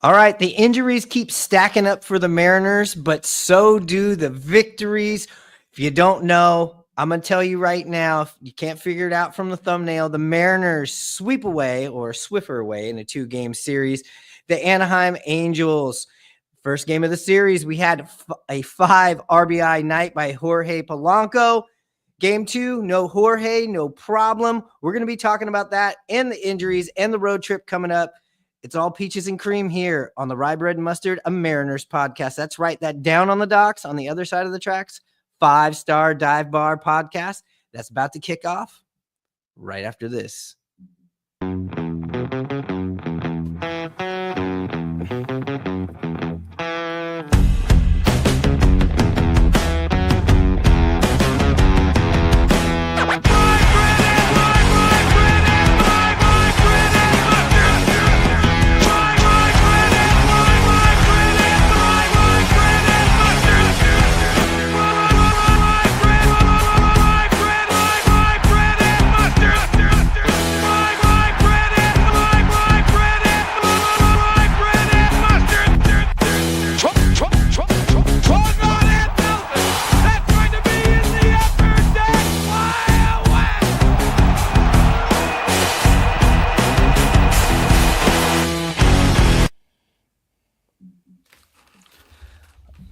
All right, the injuries keep stacking up for the Mariners, but so do the victories. If you don't know, I'm going to tell you right now, if you can't figure it out from the thumbnail, the Mariners sweep away or Swiffer away in a 2-game series. The Anaheim Angels, first game of the series, we had a 5 RBI night by Jorge Polanco. Game 2, no Jorge, no problem. We're going to be talking about that and the injuries and the road trip coming up. It's all peaches and cream here on the Rye Bread and Mustard, a Mariners podcast. That's right. That down on the docks on the other side of the tracks, 5-star dive bar podcast that's about to kick off right after this.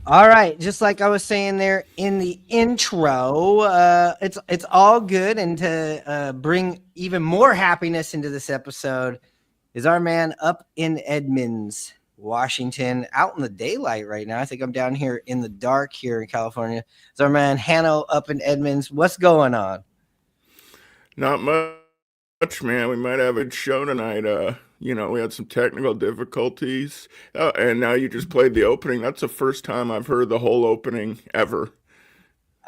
All right, just like I was saying there in the intro, it's all good, and to bring even more happiness into this episode is our man up in Edmonds, Washington, out in the daylight right now. I think I'm down here in the dark here in California. It's our man Hanno up in Edmonds. What's going on? Not much, man. We might have a show tonight. We had some technical difficulties, and now you just played the opening. That's the first time I've heard the whole opening ever.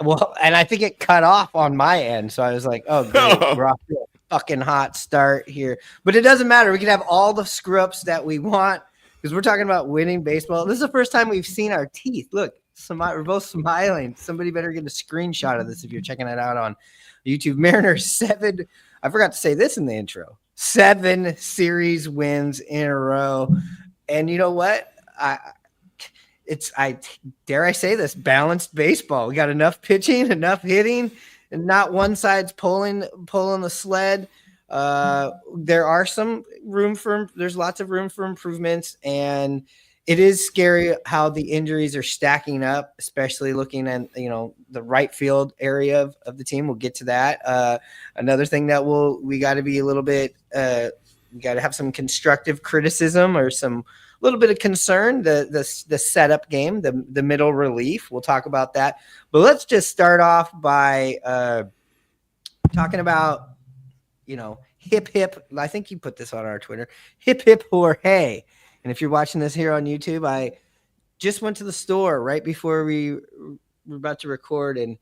Well, and I think it cut off on my end, so I was like, "Oh, great, we're off to a fucking hot start here." But it doesn't matter. We can have all the screw-ups that we want because we're talking about winning baseball. This is the first time we've seen our teeth. Look, we're both smiling. Somebody better get a screenshot of this if you're checking it out on YouTube. Mariners 7. I forgot to say this in the intro. 7 series wins in a row. And you know what? Dare I say this, balanced baseball. We got enough pitching, enough hitting, and not one side's pulling the sled. There's lots of room for improvements, and it is scary how the injuries are stacking up, especially looking at, the right field area of the team. We'll get to that. Another thing that we got to be a little bit, we got to have some constructive criticism or some little bit of concern. The setup game, the middle relief. We'll talk about that. But let's just start off by talking about, hip hip. I think you put this on our Twitter. Hip hip Jorge. And if you're watching this here on YouTube, I just went to the store right before we were about to record, and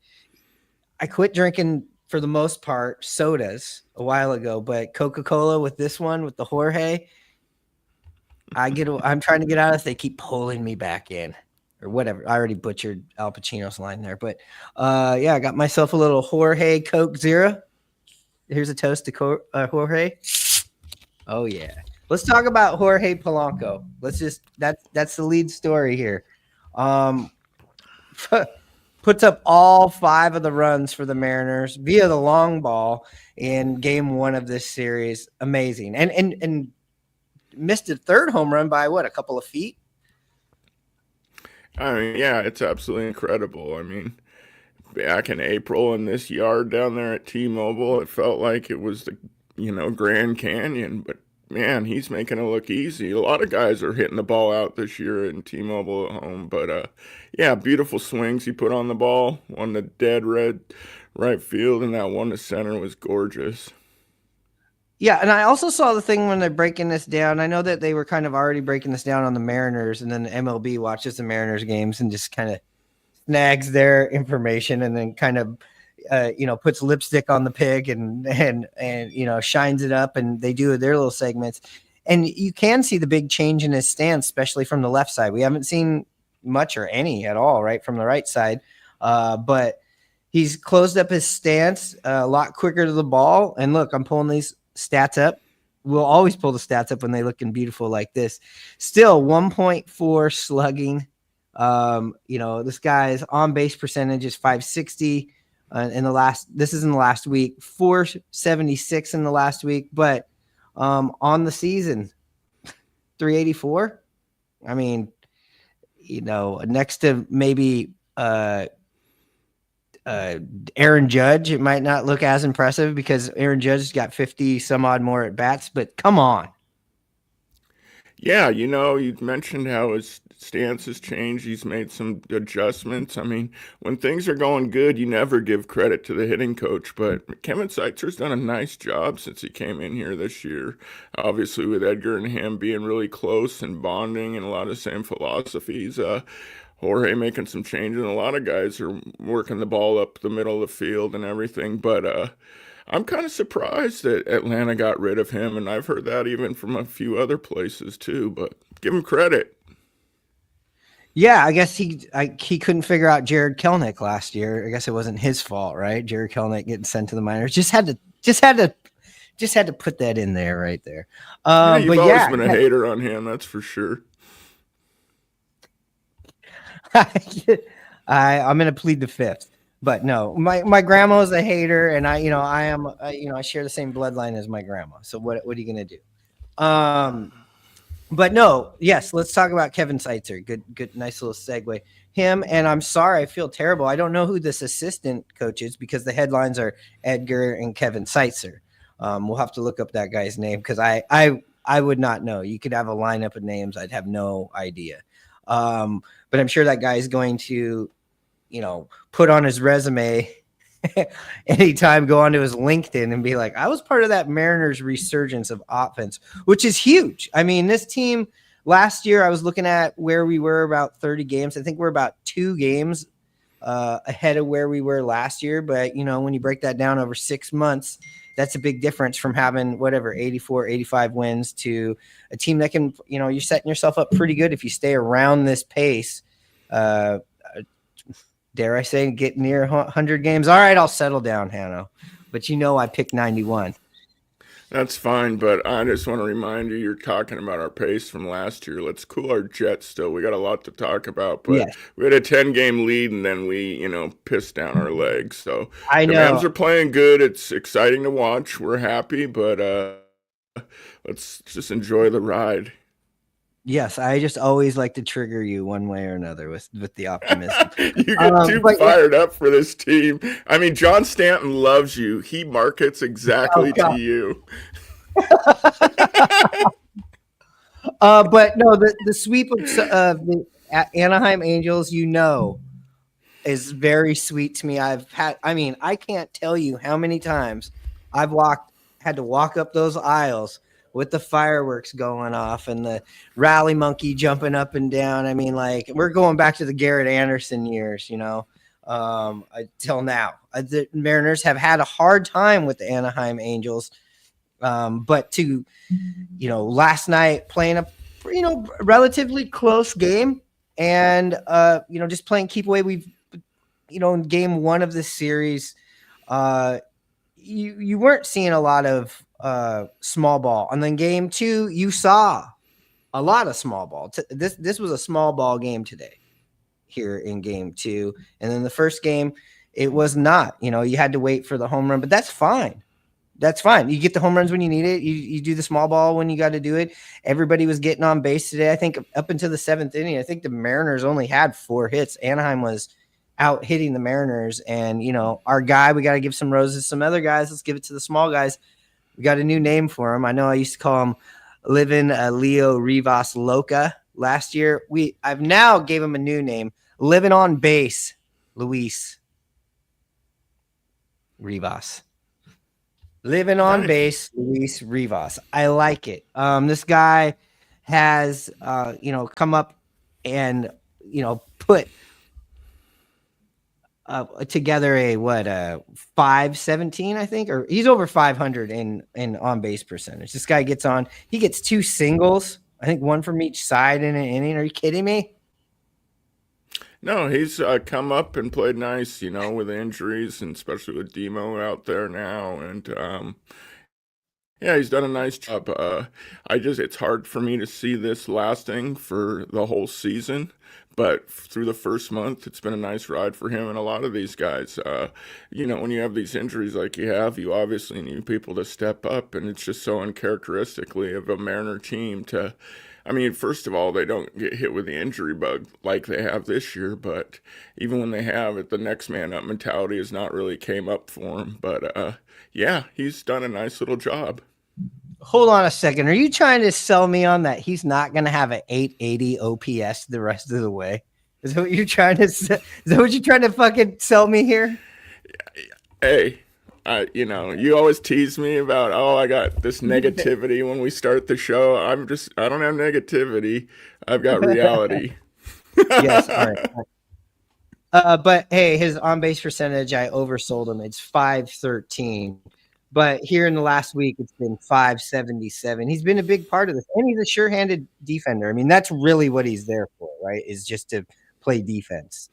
I quit drinking, for the most part, sodas a while ago, but Coca-Cola with this one, with the Jorge, I'm trying to get out of this. They keep pulling me back in or whatever. I already butchered Al Pacino's line there, but I got myself a little Jorge Coke Zero. Here's a toast to Jorge. Oh yeah. Let's talk about Jorge Polanco. That's the lead story here. Puts up all 5 of the runs for the Mariners via the long ball in game 1 of this series. Amazing. And missed a third home run by a couple of feet. I mean, yeah, it's absolutely incredible. I mean, back in April in this yard down there at T-Mobile, it felt like it was the, Grand Canyon, but man, he's making it look easy. A lot of guys are hitting the ball out this year in T-Mobile at home. But, beautiful swings he put on the ball. One to dead red right field, and that one to center was gorgeous. Yeah, and I also saw the thing when they're breaking this down. I know that they were kind of already breaking this down on the Mariners, and then the MLB watches the Mariners games and just kind of snags their information and then kind of puts lipstick on the pig and shines it up, and they do their little segments. And you can see the big change in his stance, especially from the left side. We haven't seen much or any at all, right, from the right side. But he's closed up his stance a lot quicker to the ball. And look, I'm pulling these stats up. we'll always pull the stats up when they looking beautiful like this. Still 1.4 slugging. This guy's on base percentage is 560 in the last. This is in the last week. 476 in the last week, but on the season, 384. I mean, next to maybe Aaron Judge, it might not look as impressive because Aaron Judge got 50 some odd more at bats, but come on. Yeah, you mentioned how his stance has changed. He's made some adjustments. I mean, when things are going good, you never give credit to the hitting coach, but Kevin Seitzer's done a nice job since he came in here this year. Obviously, with Edgar and him being really close and bonding and a lot of the same philosophies. Jorge making some changes, and a lot of guys are working the ball up the middle of the field and everything, but I'm kind of surprised that Atlanta got rid of him, and I've heard that even from a few other places too. But give him credit. Yeah, I guess he couldn't figure out Jared Kelnick last year. I guess it wasn't his fault, right? Jared Kelnick getting sent to the minors. Just had to put that in there right there. Yeah, you've But always yeah, been a hater on him, that's for sure. I'm gonna plead the fifth. But no, my grandma is a hater, and I am I share the same bloodline as my grandma. So what are you gonna do? But no, yes, let's talk about Kevin Seitzer. Good, nice little segue. Him, and I'm sorry, I feel terrible. I don't know who this assistant coach is because the headlines are Edgar and Kevin Seitzer. We'll have to look up that guy's name because I would not know. You could have a lineup of names, I'd have no idea. But I'm sure that guy is going to, put on his resume anytime, go onto his LinkedIn and be like, I was part of that Mariners resurgence of offense, which is huge. I mean, this team last year, I was looking at where we were about 30 games. I think we're about 2 games ahead of where we were last year. But, when you break that down over 6 months, that's a big difference from having 84, 85 wins to a team that can, you're setting yourself up pretty good if you stay around this pace. Dare I say, get near 100 games. All right, I'll settle down, Hanno. But I picked 91. That's fine, but I just want to remind you, you're talking about our pace from last year. Let's cool our jets still. We got a lot to talk about, but Yes, we had a 10-game lead, and then we, pissed down our legs. So I the Rams know. are playing good. It's exciting to watch. We're happy, but let's just enjoy the ride. Yes, I just always like to trigger you one way or another with the optimism. You get too But yeah, fired up for this team. I mean, John Stanton loves you. He markets oh exactly to god. you. But no, the sweep of the Anaheim Angels, is very sweet to me. I can't tell you how many times I've had to walk up those aisles with the fireworks going off and the rally monkey jumping up and down. I mean, like, we're going back to the Garrett Anderson years, till now. The Mariners have had a hard time with the Anaheim Angels. But to, last night playing a, relatively close game and, just playing keep away. We've, in game 1 of this series, you weren't seeing a lot of small ball. And then game 2, you saw a lot of small ball. This was a small ball game today here in game 2. And then the first game, it was not. You had to wait for the home run, but that's fine. That's fine. You get the home runs when you need it. You do the small ball when you got to do it. Everybody was getting on base today. I think up until the 7th inning, I think the Mariners only had 4 hits. Anaheim was out hitting the Mariners. And, our guy, we got to give some roses. Some other guys, let's give it to the small guys. We got a new name for him. I know I used to call him Living Leo Rivas Loca last year. I've now gave him a new name, Living on Base, Luis Rivas. Living on Nice. base, Luis Rivas. I like it. This guy has, come up and, put together a 517, I think, or he's over 500 in on base percentage. This guy gets on. He gets 2 singles. I think 1 from each side in an inning. Are you kidding me? No, he's come up and played nice, with injuries and especially with Demo out there now. And Yeah, he's done a nice job. It's hard for me to see this lasting for the whole season, but through the first month, it's been a nice ride for him and a lot of these guys. When you have these injuries like you have, you obviously need people to step up, and it's just so uncharacteristically of a Mariner team to. I mean, first of all, they don't get hit with the injury bug like they have this year, but even when they have it, the next man up mentality has not really came up for him. But yeah, he's done a nice little job. Hold on a second. Are you trying to sell me on that he's not going to have an 880 OPS the rest of the way? Is that what you're trying to say? Is that what you're trying to fucking sell me here? Hey, you always tease me about, oh, I got this negativity when we start the show. I don't have negativity. I've got reality. Yes. All right. But hey, his on base percentage, I oversold him. It's 513. But here in the last week, it's been 577. He's been a big part of this, and he's a sure-handed defender. I mean, that's really what he's there for, right? Is just to play defense.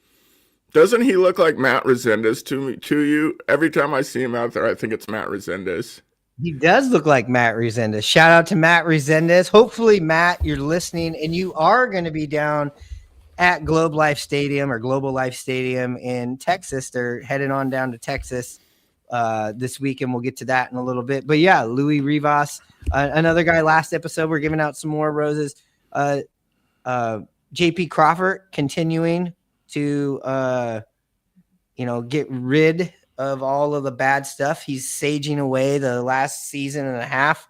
Doesn't he look like Matt Resendez to you? Every time I see him out there, I think it's Matt Resendez. He does look like Matt Resendez. Shout out to Matt Resendez. Hopefully, Matt, you're listening, and you are going to be down at Globe Life Stadium or Global Life Stadium in Texas. They're heading on down to Texas this week, and we'll get to that in a little bit. But yeah, Louis Rivas, another guy. Last episode, we're giving out some more roses. JP Crawford continuing to get rid of all of the bad stuff. He's saging away the last season and a half.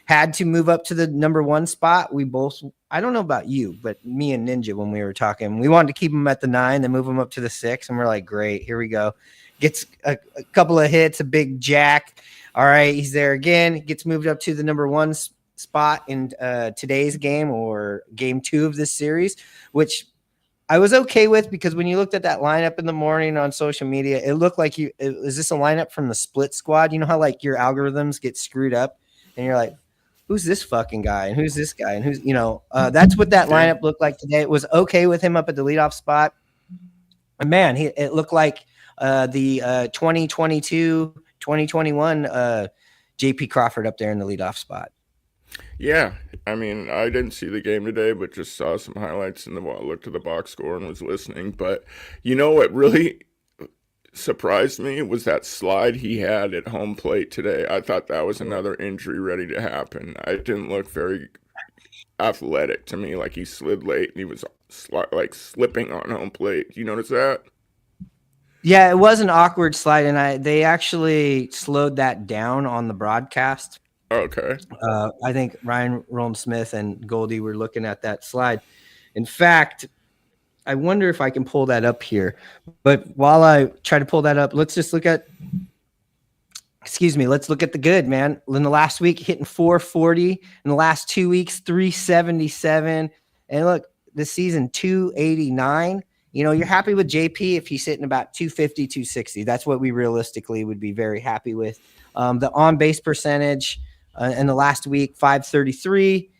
Had to move up to the number 1 spot. We both, I don't know about you, but me and Ninja, when we were talking, we wanted to keep him at the 9, then move him up to the 6. And we're like, great, here we go. Gets a couple of hits, a big jack. All right, he's there again. Gets moved up to the number 1 spot in today's game, or game 2 of this series, which I was okay with, because when you looked at that lineup in the morning on social media, it looked like is this a lineup from the split squad? You know how like your algorithms get screwed up and you're like, who's this fucking guy? And who's this guy? And who's, that's what that lineup looked like today. It was okay with him up at the leadoff spot. And man, it looked like the 2022, 2021 JP Crawford up there in the leadoff spot. Yeah, I mean, I didn't see the game today, but just saw some highlights and looked at the box score and was listening. But you know what really surprised me was that slide he had at home plate today. I thought that was another injury ready to happen. It didn't look very athletic to me, like he slid late and he was like slipping on home plate. You notice that? Yeah, it was an awkward slide, and they actually slowed that down on the broadcast. Okay. I think Ryan Rome-Smith and Goldie were looking at that slide. In fact, I wonder if I can pull that up here. But while I try to pull that up, let's look at the good, man. In the last week, hitting 440. In the last 2 weeks, 377. And look, this season, 289. You're happy with JP if he's hitting about 250, 260. That's what we realistically would be very happy with. The on-base percentage in the last week, 533.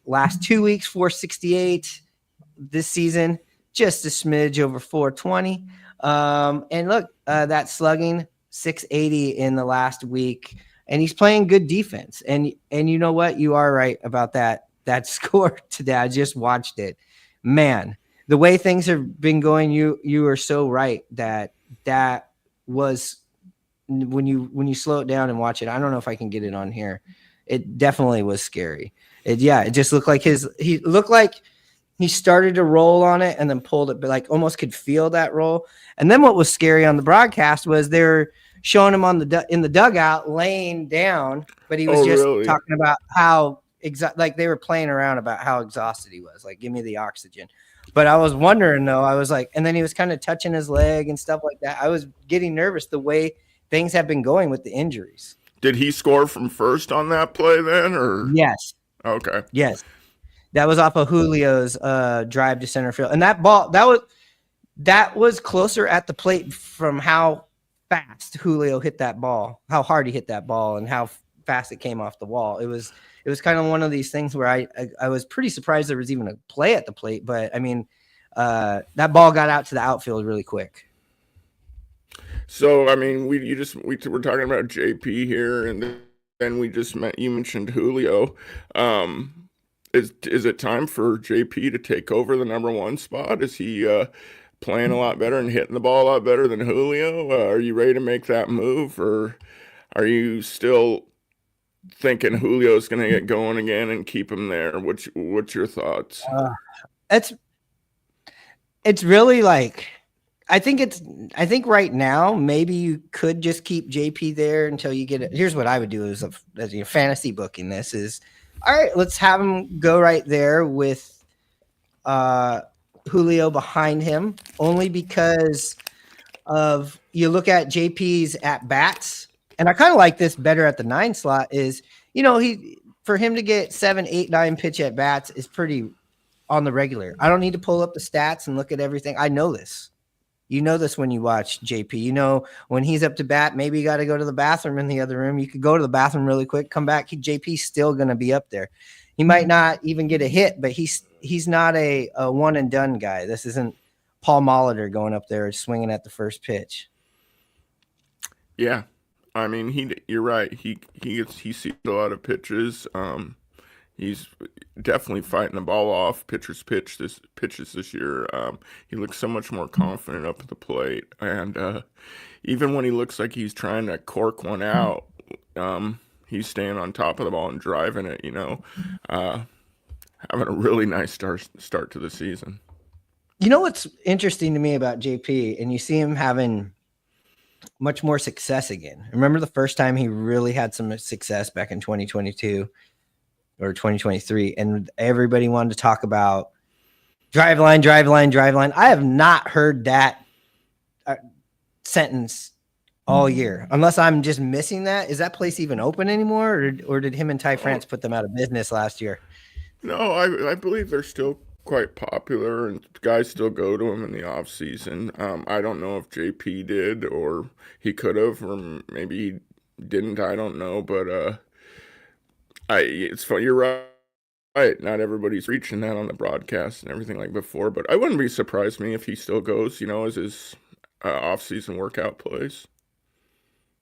Last 2 weeks, 468. This season, just a smidge over 420. And look, that slugging, 680 in the last week. And he's playing good defense. And you know what? You are right about that score today. I just watched it. Man, the way things have been going, you are so right that was when you slow it down and watch it. I don't know if I can get it on here. It definitely was scary. It just looked like he looked like he started to roll on it and then pulled it, but like almost could feel that roll. And then what was scary on the broadcast was they're showing him in the dugout laying down, but he was really talking about how like they were playing around about how exhausted he was. Like, give me the oxygen. But I was wondering though, I was like, and then he was kind of touching his leg and stuff like that. I was getting nervous the way things have been going with the injuries. Did he score from first on that play then, or? Yes. Okay. Yes. That was off of Julio's drive to center field. And that ball, that was closer at the plate from how fast Julio hit that ball, how hard he hit that ball, and how fast it came off the wall. It was kind of one of these things where I was pretty surprised there was even a play at the plate. But, I mean, that ball got out to the outfield really quick. So, I mean, we're talking about JP here, and And you mentioned Julio. Is it time for JP to take over the number one spot? Is he playing a lot better and hitting the ball a lot better than Julio? Are you ready to make that move, or are you still thinking Julio's going to get going again and keep him there? What's your thoughts? It's really like I think right now maybe you could just keep JP there until you get it. Here's what I would do as fantasy booking this is all right, let's have him go right there with Julio behind him, only because of you look at JP's at bats, and I kind of like this better at the 9 slot is, he for him to get 7, 8, 9 pitch at bats is pretty on the regular. I don't need to pull up the stats and look at everything. I know this. You know this when you watch JP. When he's up to bat, maybe you got to go to the bathroom in the other room. You could go to the bathroom really quick, come back. JP's still going to be up there. He might not even get a hit, but he's not a one and done guy. This isn't Paul Molitor going up there swinging at the first pitch. Yeah, I mean you're right. He sees a lot of pitches. He's definitely fighting the ball off pitches this year. He looks so much more confident up at the plate, and even when he looks like he's trying to cork one out, he's staying on top of the ball and driving it. Having a really nice start to the season. What's interesting to me about JP, and you see him having much more success again. Remember the first time he really had some success back in 2022 or 2023, and everybody wanted to talk about drive line. I have not heard that sentence all year, unless I'm just missing that. Is that place even open anymore, or did him and Ty France put them out of business last year? No, I believe they're still quite popular, and guys still go to them in the off season. I don't know if JP did, or he could have, or maybe he didn't. I don't know, but it's funny. You're right. Not everybody's reaching that on the broadcast and everything like before, but I wouldn't be surprised if he still goes, as his off-season workout plays.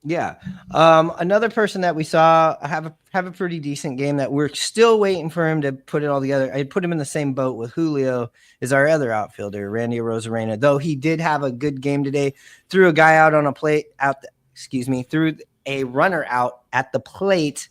Yeah. Another person that we saw have a pretty decent game that we're still waiting for him to put it all together. I put him in the same boat with Julio, is our other outfielder, Randy Arozarena. Though he did have a good game today, threw a guy out on a plate threw a runner out at the plate.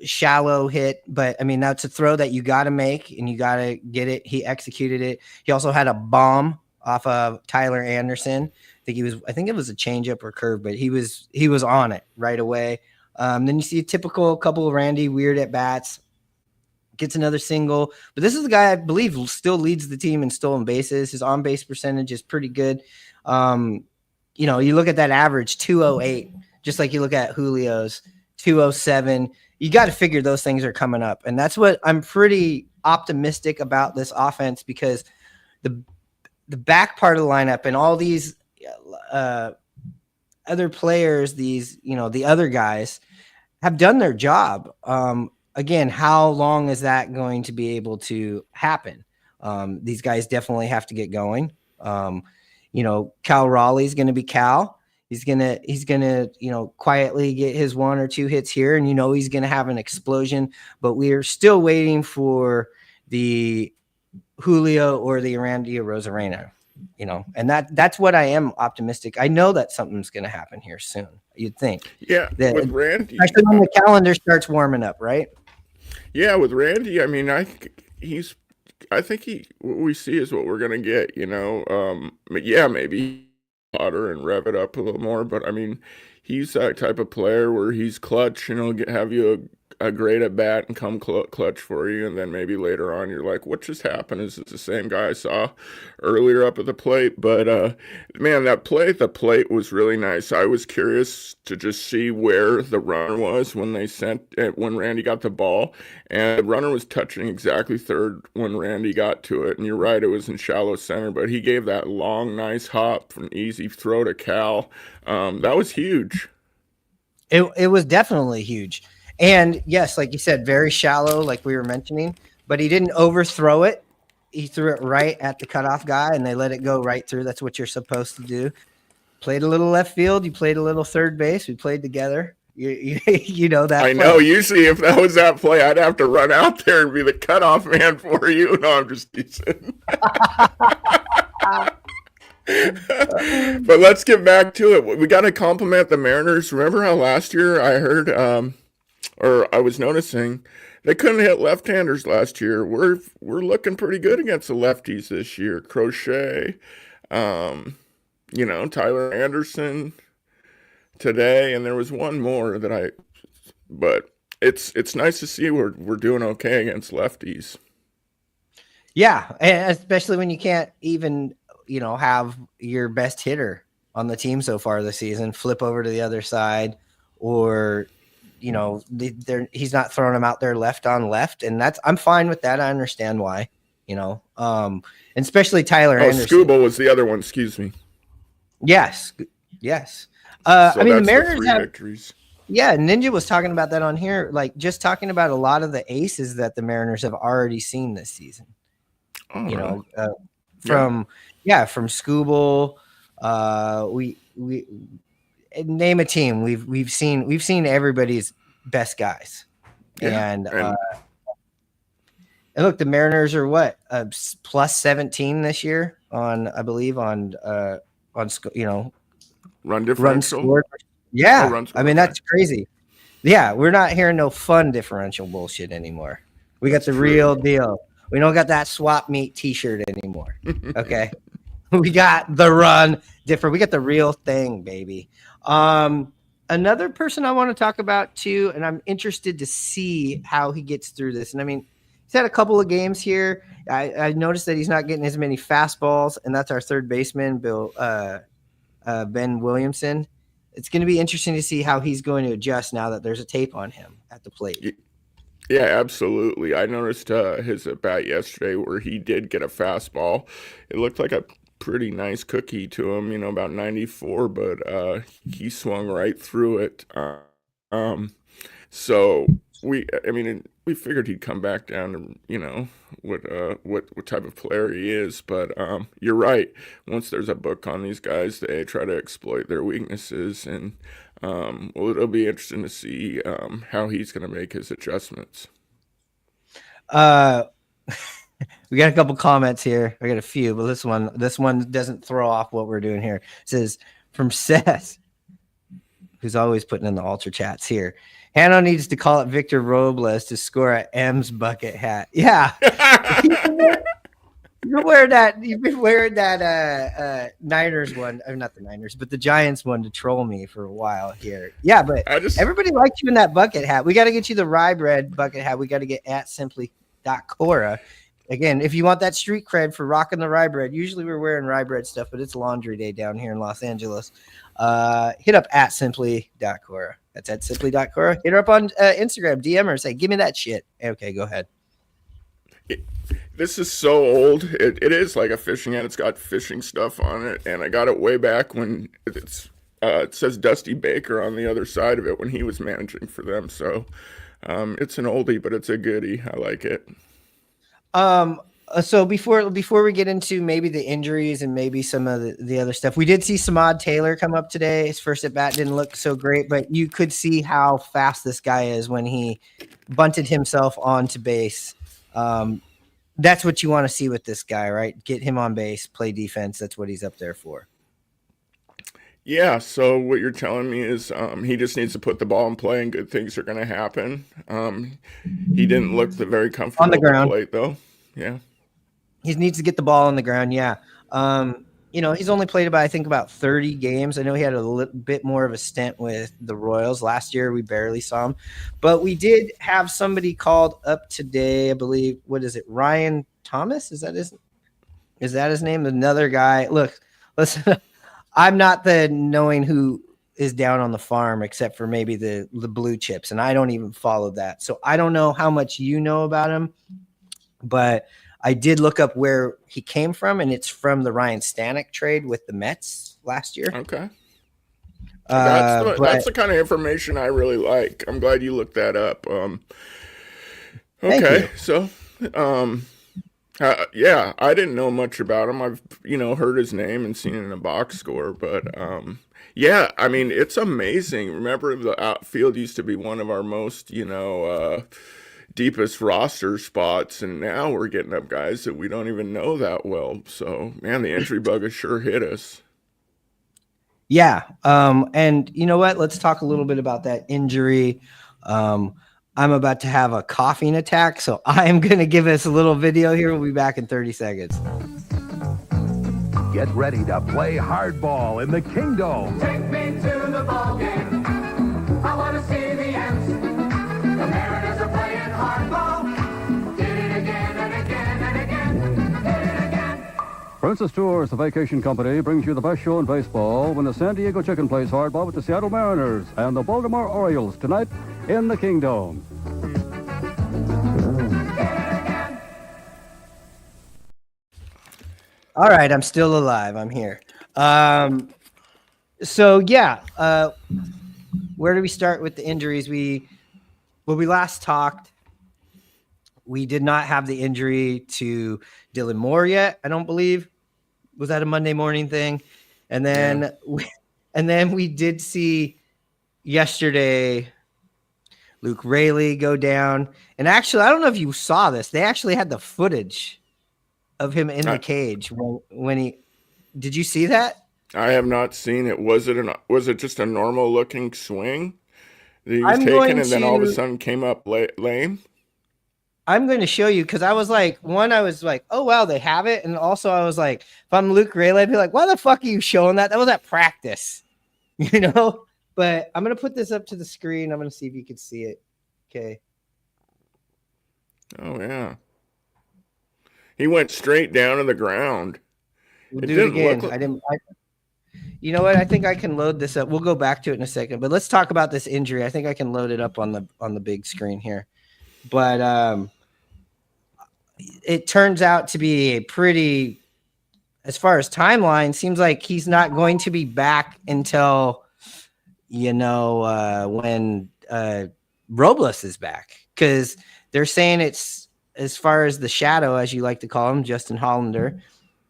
Shallow hit, but I mean, that's a throw that you got to make and you got to get it. He executed it. He also had a bomb off of Tyler Anderson. I think it was a changeup or curve, but he was on it right away. Then you see a typical couple of Randy weird at bats, gets another single, but this is the guy I believe still leads the team in stolen bases. His on base percentage is pretty good. You look at that average 208, just like you look at Julio's 207. You got to figure those things are coming up. And that's what I'm pretty optimistic about this offense, because the back part of the lineup and all these other players, the other guys have done their job. Again, how long is that going to be able to happen? These guys definitely have to get going. Cal Raleigh's going to be Cal. He's gonna, quietly get his 1 or 2 hits here, and he's gonna have an explosion. But we are still waiting for the Julio or the Randy Arozarena, and that's what I am optimistic. I know that something's gonna happen here soon. You'd think, with Randy, especially when the calendar starts warming up, right? Yeah, with Randy, I mean, I think what we see is what we're gonna get. Maybe hotter and rev it up a little more, but I mean, he's that type of player where he's clutch, have you a great at bat and come clutch for you, and then maybe later on you're like, what just happened? Is it the same guy I saw earlier up at the plate? But man, the plate was really nice. I was curious to just see where the runner was when Randy got the ball, and the runner was touching exactly third when Randy got to it. And you're right, it was in shallow center, but he gave that long, nice hop from easy throw to Cal. That was huge. It was definitely huge. And yes, like you said, very shallow, like we were mentioning, but he didn't overthrow it. He threw it right at the cutoff guy, and they let it go right through. That's what you're supposed to do. Played a little left field. You played a little third base. We played together. You know that I play. know. Usually, if that was that play, I'd have to run out there and be the cutoff man for you. No, I'm just teasing. But let's get back to it. We got to compliment the Mariners. Remember how last year I heard, or I was noticing, they couldn't hit left-handers last year. We're looking pretty good against the lefties this year. Crochet, um, Tyler Anderson today, and there was one more that but it's nice to see we're doing okay against lefties. Yeah, and especially when you can't even, have your best hitter on the team so far this season flip over to the other side, or he's not throwing them out there left on left, and I'm fine with that. I understand why, and especially Tyler Anderson. Scuba was the other one. Excuse me. Yes. So I mean, the that's Mariners three have. victories. Yeah, Ninja was talking about that on here, like just talking about a lot of the aces that the Mariners have already seen this season. Oh, From Scooble, we name a team. We've seen everybody's best guys, yeah. and look, the Mariners are what plus 17 this year on, I believe, on Run differential. Runs scored. Yeah, runs I mean that's crazy. Yeah, we're not hearing no fun differential bullshit anymore. We got the real deal. We don't got that swap meet T-shirt anymore. Okay, we got the run different. We got the real thing, baby. Another person I want to talk about too, and I'm interested to see how he gets through this. And I mean, he's had a couple of games here. I noticed that he's not getting as many fastballs, and that's our third baseman, Ben Williamson. It's going to be interesting to see how he's going to adjust now that there's a tape on him at the plate. Yeah, absolutely. I noticed his at bat yesterday where he did get a fastball. It looked like a pretty nice cookie to him, about 94, but he swung right through it. So we figured he'd come back down to, what type of player he is. But you're right. Once there's a book on these guys, they try to exploit their weaknesses, and it'll be interesting to see how he's going to make his adjustments. We got a couple comments here. I got a few, but this one doesn't throw off what we're doing here. It says from Seth, who's always putting in the ultra chats here. Hanno needs to call it Victor Robles to score at M's bucket hat. Yeah. You've been wearing that Niners one, not the Niners, but the Giants one to troll me for a while here. Yeah, but everybody likes you in that bucket hat. We got to get you the rye bread bucket hat. We got to get at simply.cora. Again, if you want that street cred for rocking the rye bread, usually we're wearing rye bread stuff, but it's laundry day down here in Los Angeles. Hit up at simply.cora. That's at simply.cora. Hit her up on Instagram, DM her, say, give me that shit. Okay, go ahead. This is so old. It is like a fishing hat. It's got fishing stuff on it, and I got it way back when it says Dusty Baker on the other side of it when he was managing for them. So it's an oldie, but it's a goodie. I like it. So before we get into maybe the injuries and maybe some of the other stuff, we did see Samad Taylor come up today. His first at bat didn't look so great, but you could see how fast this guy is when he bunted himself onto base. That's what you want to see with this guy, right? Get him on base, play defense. That's what he's up there for. Yeah, so what you're telling me is he just needs to put the ball in play and good things are going to happen. He didn't look very comfortable on the ground. At the plate, though. Yeah. He needs to get the ball on the ground, yeah. He's only played about 30 games. I know he had a little bit more of a stint with the Royals. Last year, we barely saw him. But we did have somebody called up today, I believe. What is it? Ryan Thomas? Is that his name? Another guy. Look, listen, I'm not the knowing who is down on the farm except for maybe the blue chips, and I don't even follow that. So I don't know how much you know about him, but I did look up where he came from, and it's from the Ryan Stanek trade with the Mets last year. Okay. That's the kind of information I really like. I'm glad you looked that up. Okay, so yeah, I didn't know much about him. I've heard his name and seen it in a box score, but Yeah, I mean, it's amazing. Remember, the outfield used to be one of our most, deepest roster spots, and now we're getting up guys that we don't even know that well. So, man, the injury bug has sure hit us. Yeah. And you know what? Let's talk a little bit about that injury. I'm about to have a coughing attack, so I'm going to give us a little video here. We'll be back in 30 seconds. Get ready to play hardball in the Kingdom. Take me to the ball game. I want to see the Ants. The Mariners are playing hardball. Did it again and again and again. Did it again. Princess Tours, the vacation company, brings you the best show in baseball when the San Diego Chicken plays hardball with the Seattle Mariners and the Baltimore Orioles tonight in the Kingdom. All right, I'm still alive. I'm here. So yeah, where do we start with the injuries? When we last talked, we did not have the injury to Dylan Moore yet. I don't believe. Was that a Monday morning thing? And then, we did see yesterday Luke Raley go down. And actually, I don't know if you saw this. They actually had the footage of him in the cage when he. Did you see that? I have not seen it. Was it just a normal looking swing that he was taking, and then all of a sudden came up lame? I'm going to show you because I was like, oh wow, they have it, and also I was like, if I'm Luke Raley, I'd be like, why the fuck are you showing that? That was at practice, you know. But I'm going to put this up to the screen. I'm going to see if you can see it. Okay. Oh yeah. He went straight down to the ground. We'll do it again. You know what? I think I can load this up. We'll go back to it in a second, but let's talk about this injury. I think I can load it up on the big screen here. But it turns out to be a pretty, as far as timeline, seems like he's not going to be back until, when Robles is back, because they're saying it's, as far as the shadow, as you like to call him, Justin Hollander,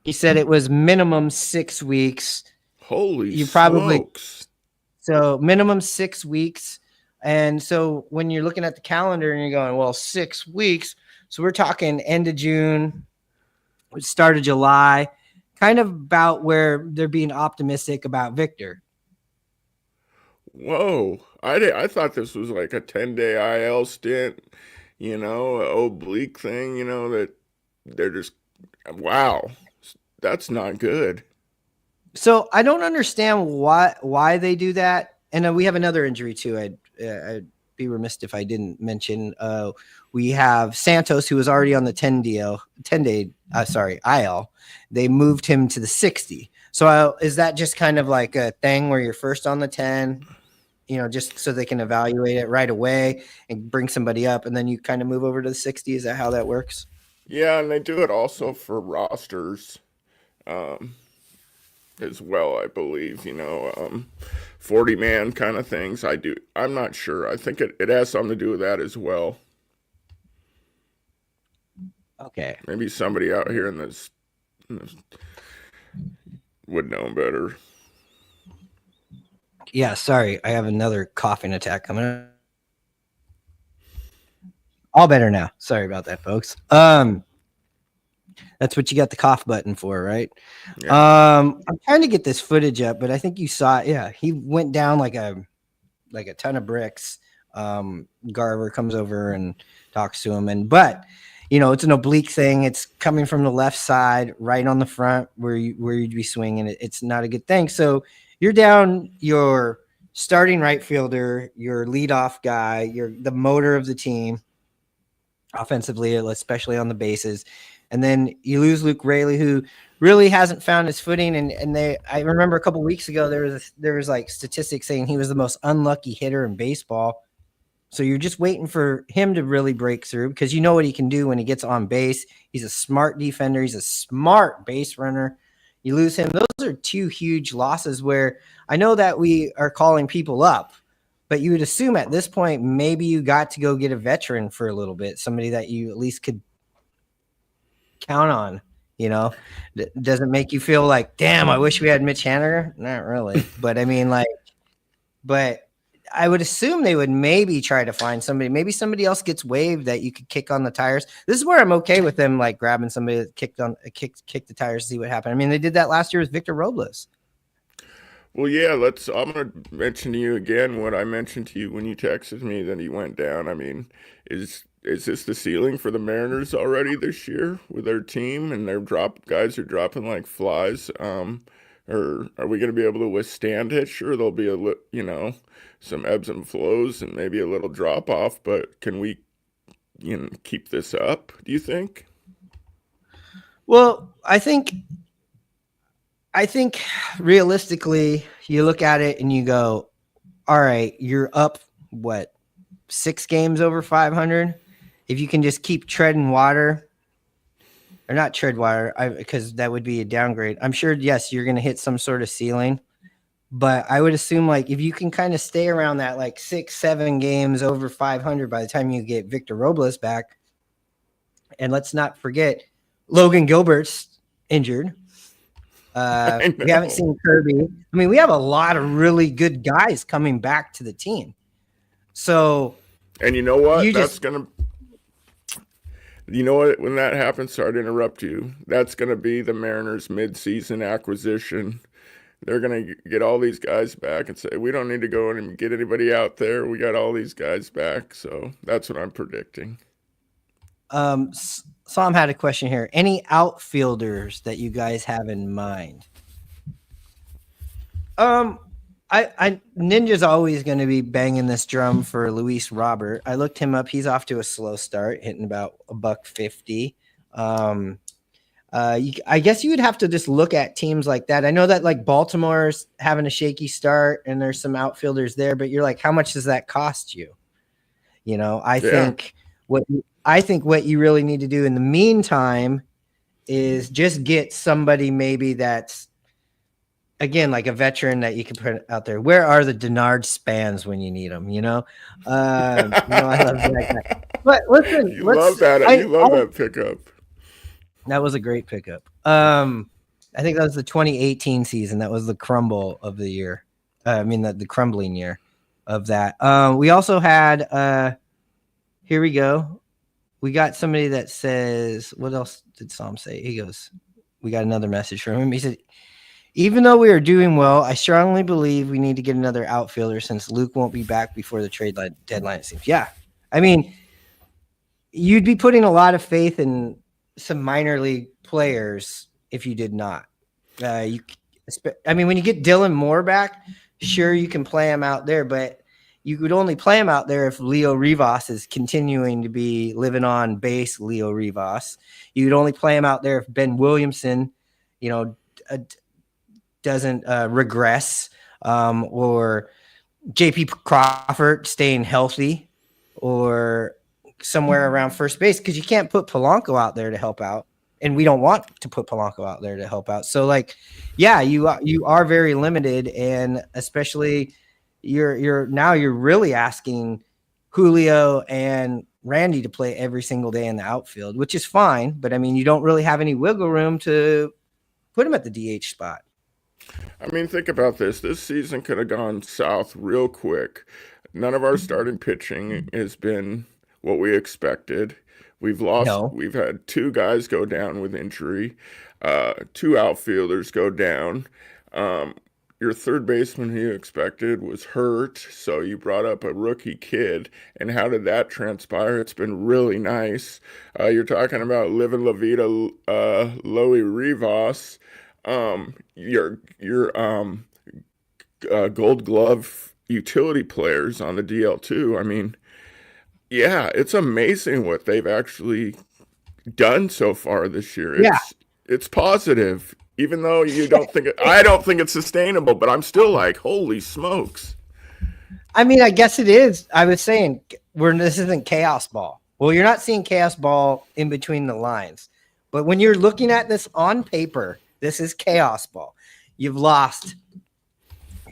he said it was minimum 6 weeks. Holy smokes. So minimum 6 weeks. And so when you're looking at the calendar and you're going, well, 6 weeks. So we're talking end of June, start of July, kind of about where they're being optimistic about Victor. Whoa. I thought this was like a 10-day IL stint, an oblique thing, that they're just, wow, that's not good. So I don't understand why they do that. And we have another injury too. I'd be remiss if I didn't mention. We have Santos, who was already on the 10-day IL. They moved him to the 60. So is that just kind of like a thing where you're first on the 10, just so they can evaluate it right away and bring somebody up, and then you kind of move over to the 60? Is that how that works? Yeah, and they do it also for rosters. As well, I believe, 40-man kind of things. I'm not sure. I think it has something to do with that as well. Okay. Maybe somebody out here in this would know better. Yeah, sorry. I have another coughing attack coming up. All better now. Sorry about that, folks. That's what you got the cough button for, right? Yeah. I'm trying to get this footage up, but I think you saw it. Yeah, he went down like a ton of bricks. Garver comes over and talks to him, but it's an oblique thing. It's coming from the left side, right on the front where you'd be swinging. It's not a good thing. So you're down your starting right fielder, your leadoff guy, you're the motor of the team offensively, especially on the bases. And then you lose Luke Raley, who really hasn't found his footing. I remember a couple weeks ago, there was like statistics saying he was the most unlucky hitter in baseball. So you're just waiting for him to really break through, because you know what he can do when he gets on base. He's a smart defender. He's a smart base runner. You lose him. Those are two huge losses where I know that we are calling people up, but you would assume at this point, maybe you got to go get a veteran for a little bit, somebody that you at least could count on Doesn't make you feel like, damn, I wish we had Mitch Haniger. Not really, but I mean, like, but I would assume they would maybe try to find somebody. Maybe somebody else gets waived that you could kick on the tires. This is where I'm okay with them, like grabbing somebody that kick the tires to see what happened. I mean, they did that last year with Victor Robles. Well, yeah, I'm going to mention to you again what I mentioned to you when you texted me that he went down. I mean, is this the ceiling for the Mariners already this year with their team and their guys are dropping like flies? Or are we going to be able to withstand it? Sure, there'll be some ebbs and flows and maybe a little drop off, but can we, keep this up, do you think? Well, I think realistically, you look at it and you go, all right, you're up, 6 games over 500? If you can just keep treading water, or not tread water, because that would be a downgrade. I'm sure, yes, you're going to hit some sort of ceiling, but I would assume like if you can kind of stay around that like 6-7 games over 500 by the time you get Victor Robles back, and let's not forget Logan Gilbert's injured. We haven't seen Kirby. I mean, we have a lot of really good guys coming back to the team. So, and you know what? You know what? When that happens, sorry to interrupt you. That's going to be the Mariners' mid-season acquisition. They're going to get all these guys back and say, we don't need to go in and get anybody out there. We got all these guys back. So that's what I'm predicting. Sam had a question here. Any outfielders that you guys have in mind? Ninja's always going to be banging this drum for Luis Robert. I looked him up. He's off to a slow start, hitting about $150. I guess you would have to just look at teams like that. I know that like Baltimore's having a shaky start and there's some outfielders there, but you're like, how much does that cost you? I think what you really need to do in the meantime is just get somebody maybe that's, again, like a veteran that you can put out there. Where are the Denard Spans when you need them? I love that guy. But listen, you love that pickup. That was a great pickup. I think that was the 2018 season. That was the crumble of the year. The crumbling year of that. We also had, here we go. We got somebody that says, what else did Sam say? He goes, we got another message from him. He said, even though we are doing well, I strongly believe we need to get another outfielder since Luke won't be back before the trade deadline, it seems. Yeah. I mean, you'd be putting a lot of faith in some minor league players if you did not. When you get Dylan Moore back, sure, you can play him out there, but you could only play him out there if Leo Rivas is continuing to be living on base. Leo Rivas, you would only play him out there if Ben Williamson, doesn't regress, or JP Crawford staying healthy, or somewhere around first base, because you can't put Polanco out there to help out, and we don't want to put Polanco out there to help out. So, like, yeah, you are very limited, and especially you're really asking Julio and Randy to play every single day in the outfield, which is fine, but I mean, you don't really have any wiggle room to put him at the DH spot. I mean, think about this. This season could have gone south real quick. None of our starting pitching has been what we expected. We've had 2 guys go down with injury, 2 outfielders go down. Your third baseman who you expected was hurt, so you brought up a rookie kid. And how did that transpire? It's been really nice. You're talking about Living La Vida, Loey Rivas. Your Gold Glove utility players on the DL too. I mean, yeah, it's amazing what they've actually done so far this year. It's positive, even though I don't think it's sustainable, but I'm still like, holy smokes. I mean, I guess it is. I was saying this isn't chaos ball. Well, you're not seeing chaos ball in between the lines, but when you're looking at this on paper, this is chaos ball. You've lost.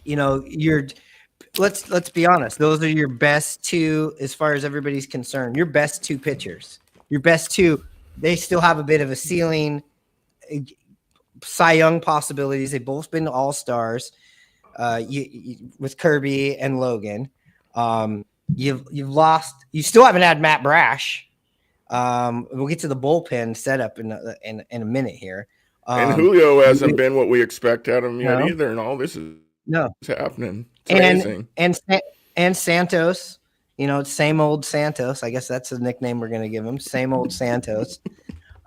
Let's be honest. Those are your best 2, as far as everybody's concerned. Your best 2 pitchers. Your best 2. They still have a bit of a ceiling. Cy Young possibilities. They've both been all-stars with Kirby and Logan. You've lost. You still haven't had Matt Brash. We'll get to the bullpen setup in a minute here. And Julio hasn't been what we expect out of him yet either, and all this is happening. It's amazing. And Santos, same old Santos. I guess that's the nickname we're gonna give him. Same old Santos.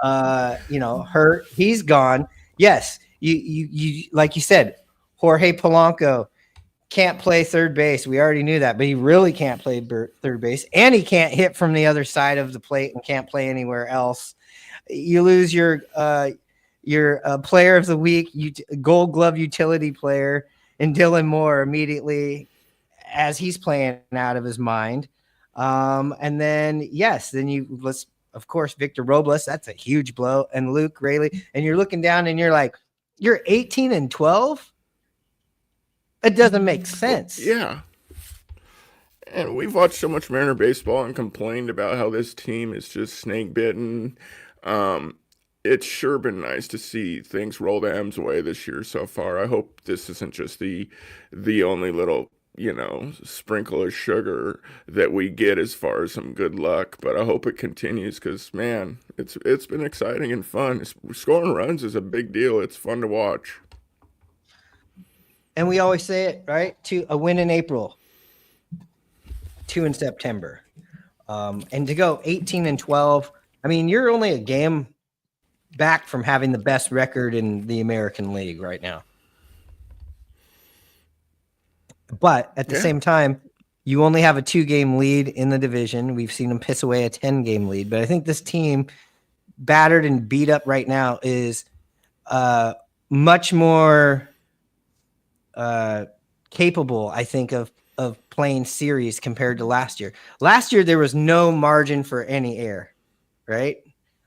Hurt. He's gone. Yes, you like you said, Jorge Polanco can't play third base. We already knew that, but he really can't play third base, and he can't hit from the other side of the plate and can't play anywhere else. You lose your player of the week, Gold Glove utility player, and Dylan Moore immediately as he's playing out of his mind. And then let's of course Victor Robles. That's a huge blow, and Luke Raley. And you're looking down and you're like, you're 18-12. It doesn't make sense. Yeah. And we've watched so much Mariner baseball and complained about how this team is just snake bitten. It's sure been nice to see things roll the M's way this year so far. I hope this isn't just the only little, sprinkle of sugar that we get as far as some good luck. But I hope it continues because, man, it's been exciting and fun. Scoring runs is a big deal. It's fun to watch. And we always say it, right? A win in April, 2 in September. And to go 18-12, I mean, you're only a game back from having the best record in the American League right now. But at the same time, you only have a 2-game lead in the division. We've seen them piss away a 10-game lead. But I think this team, battered and beat up right now, is much more capable, I think, of playing series compared to last year. Last year, there was no margin for any error, right?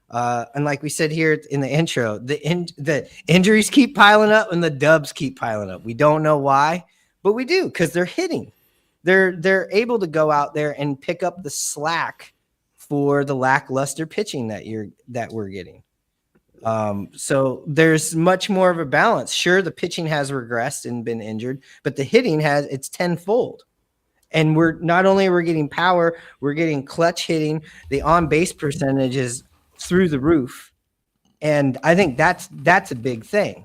And like we said here in the intro, the injuries keep piling up and the dubs keep piling up. We don't know why, but we do because they're hitting. They're able to go out there and pick up the slack for the lackluster pitching that we're getting. So there's much more of a balance. Sure, the pitching has regressed and been injured, but the hitting it's tenfold. And we're not only are we getting power, we're getting clutch hitting. The on-base percentage is through the roof. And I think that's a big thing.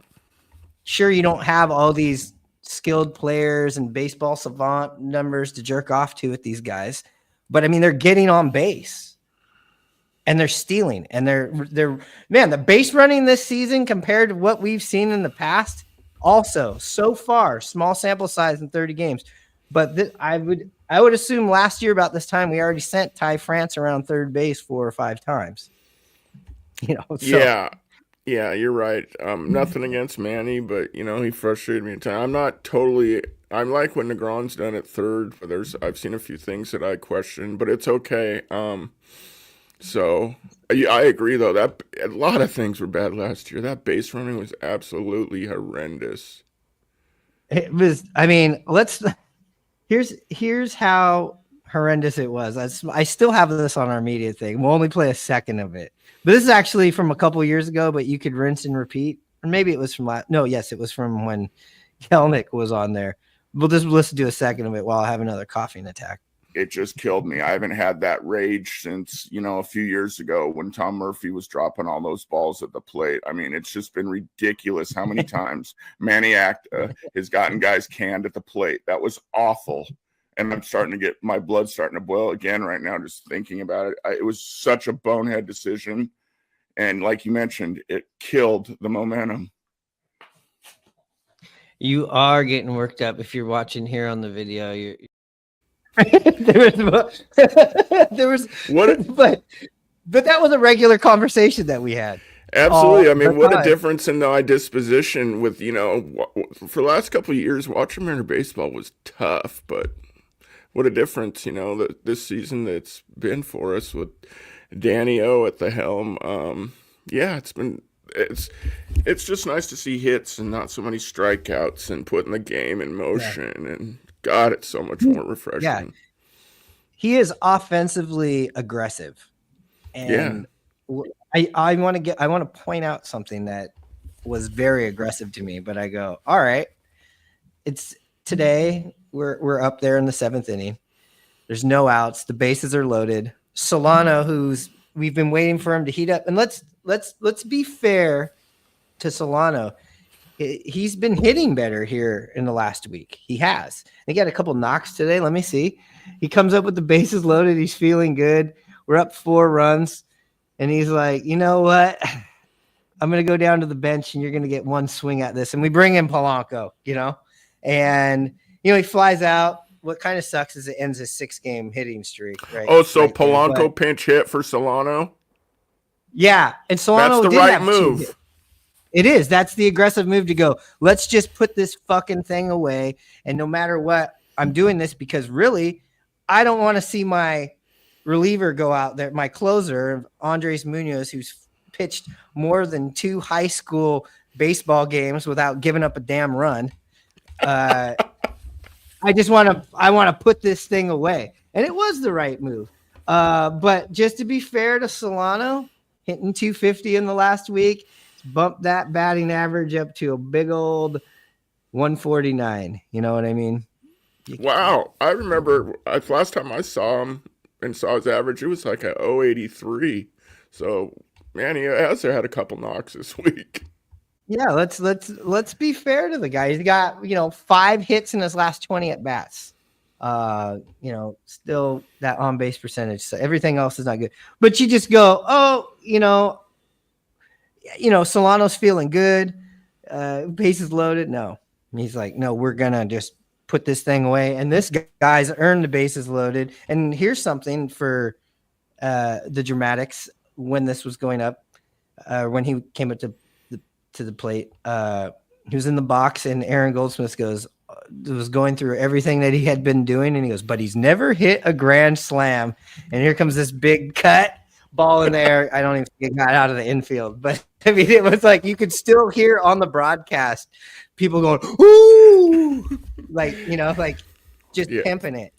Sure, you don't have all these skilled players and baseball savant numbers to jerk off to with these guys, but I mean, they're getting on base. And they're stealing, and they're the base running this season compared to what we've seen in the past. Also, so far, small sample size in 30 games, but I would assume last year about this time we already sent Ty France around third base 4 or 5 times. Yeah, you're right. Nothing against Manny, but he frustrated me at times. I'm like when Negron's done at third, but I've seen a few things that I question, but it's okay. So I agree, though, that a lot of things were bad last year. That base running was absolutely horrendous. It was, here's how horrendous it was. I still have this on our media thing. We'll only play a second of it. But this is actually from a couple years ago, but you could rinse and repeat. Or maybe it was from it was from when Kelnick was on there. We'll just listen to a second of it while I have another coughing attack. It just killed me. I haven't had that rage since, a few years ago when Tom Murphy was dropping all those balls at the plate. I mean, it's just been ridiculous how many times Manny Acta has gotten guys canned at the plate. That was awful. And I'm starting to get my blood starting to boil again right now, just thinking about it. It was such a bonehead decision. And like you mentioned, it killed the momentum. You are getting worked up if you're watching here on the video. there was what, but that was a regular conversation that we had. Absolutely. I mean, what a difference in the disposition with, for the last couple of years, watching Mariner baseball was tough, but what a difference, this season that's been for us with Danny O at the helm. It's just nice to see hits and not so many strikeouts and putting the game in motion. Yeah. And God, it's so much more refreshing. Yeah. He is offensively aggressive. And I want to point out something that was very aggressive to me, but I go, all right, it's today. We're up there in the 7th inning. There's no outs. The bases are loaded. Solano, we've been waiting for him to heat up, and let's be fair to Solano. He's been hitting better here in the last week. He has. He got a couple knocks today. Let me see. He comes up with the bases loaded. He's feeling good. We're up 4 runs. And he's like, you know what? I'm going to go down to the bench and you're going to get one swing at this. And we bring in Polanco, and, he flies out. What kind of sucks is it ends his 6-game hitting streak. Right? Oh, so right Polanco pinch hit for Solano? Yeah. And Solano That's the right move. It is. That's the aggressive move to go, let's just put this fucking thing away. And no matter what, I'm doing this because really, I don't want to see my reliever go out there, my closer, Andres Munoz, who's pitched more than 2 high school baseball games without giving up a damn run. I want to put this thing away. And it was the right move. But just to be fair to Solano, hitting 250 in the last week, bumped that batting average up to a big old 149. You know what I mean? Wow. I remember last time I saw him and saw his average, it was like a 083. So, man, he has had a couple knocks this week. Yeah, let's be fair to the guy. He's got 5 hits in his last 20 at bats. Still that on base percentage. So everything else is not good. But you just go, Solano's feeling good. Bases loaded. No, and he's like, no, we're gonna just put this thing away. And this guy's earned the bases loaded. And here's something for the dramatics when this was going up, when he came up to the plate. He was in the box, and Aaron Goldsmith was going through everything that he had been doing, and he goes, but he's never hit a grand slam. And here comes this big cut ball in there. I don't even think it got out of the infield, but I mean, it was like you could still hear on the broadcast people going, ooh, just pimping it,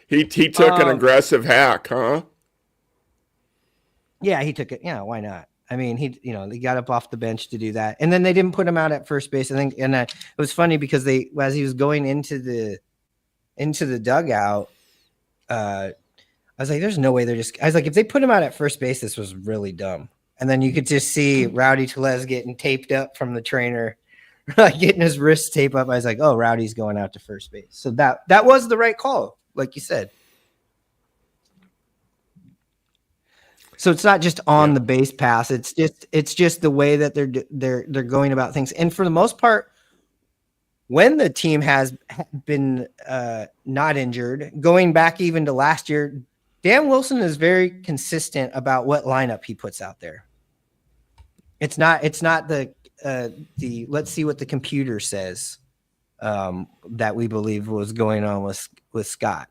He took an aggressive hack, huh? Yeah, he took it. Yeah, why not? I mean, he got up off the bench to do that, and then they didn't put him out at first base. I think, and it was funny because as he was going into the dugout, I was like, "There's no way they're just." I was like, "If they put him out at first base, this was really dumb." And then you could just see Rowdy Tellez getting taped up from the trainer, getting his wrist taped up. I was like, "Oh, Rowdy's going out to first base." So that was the right call, like you said. So it's not just on the base pass. It's just the way that they're going about things. And for the most part, when the team has been not injured, going back even to last year, Dan Wilson is very consistent about what lineup he puts out there. It's not the let's see what the computer says that we believe was going on with Scott.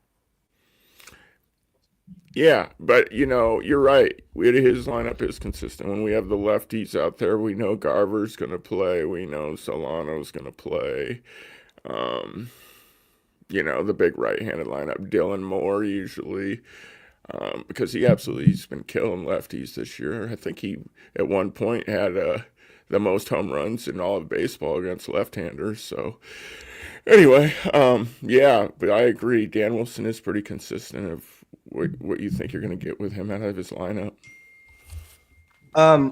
Yeah, but, you're right. His lineup is consistent. When we have the lefties out there, we know Garver's going to play. We know Solano's going to play. The big right-handed lineup, Dylan Moore usually, because he's been killing lefties this year. I think he, at one point, had the most home runs in all of baseball against left-handers. So, anyway, but I agree. Dan Wilson is pretty consistent of what you think you're going to get with him out of his lineup. I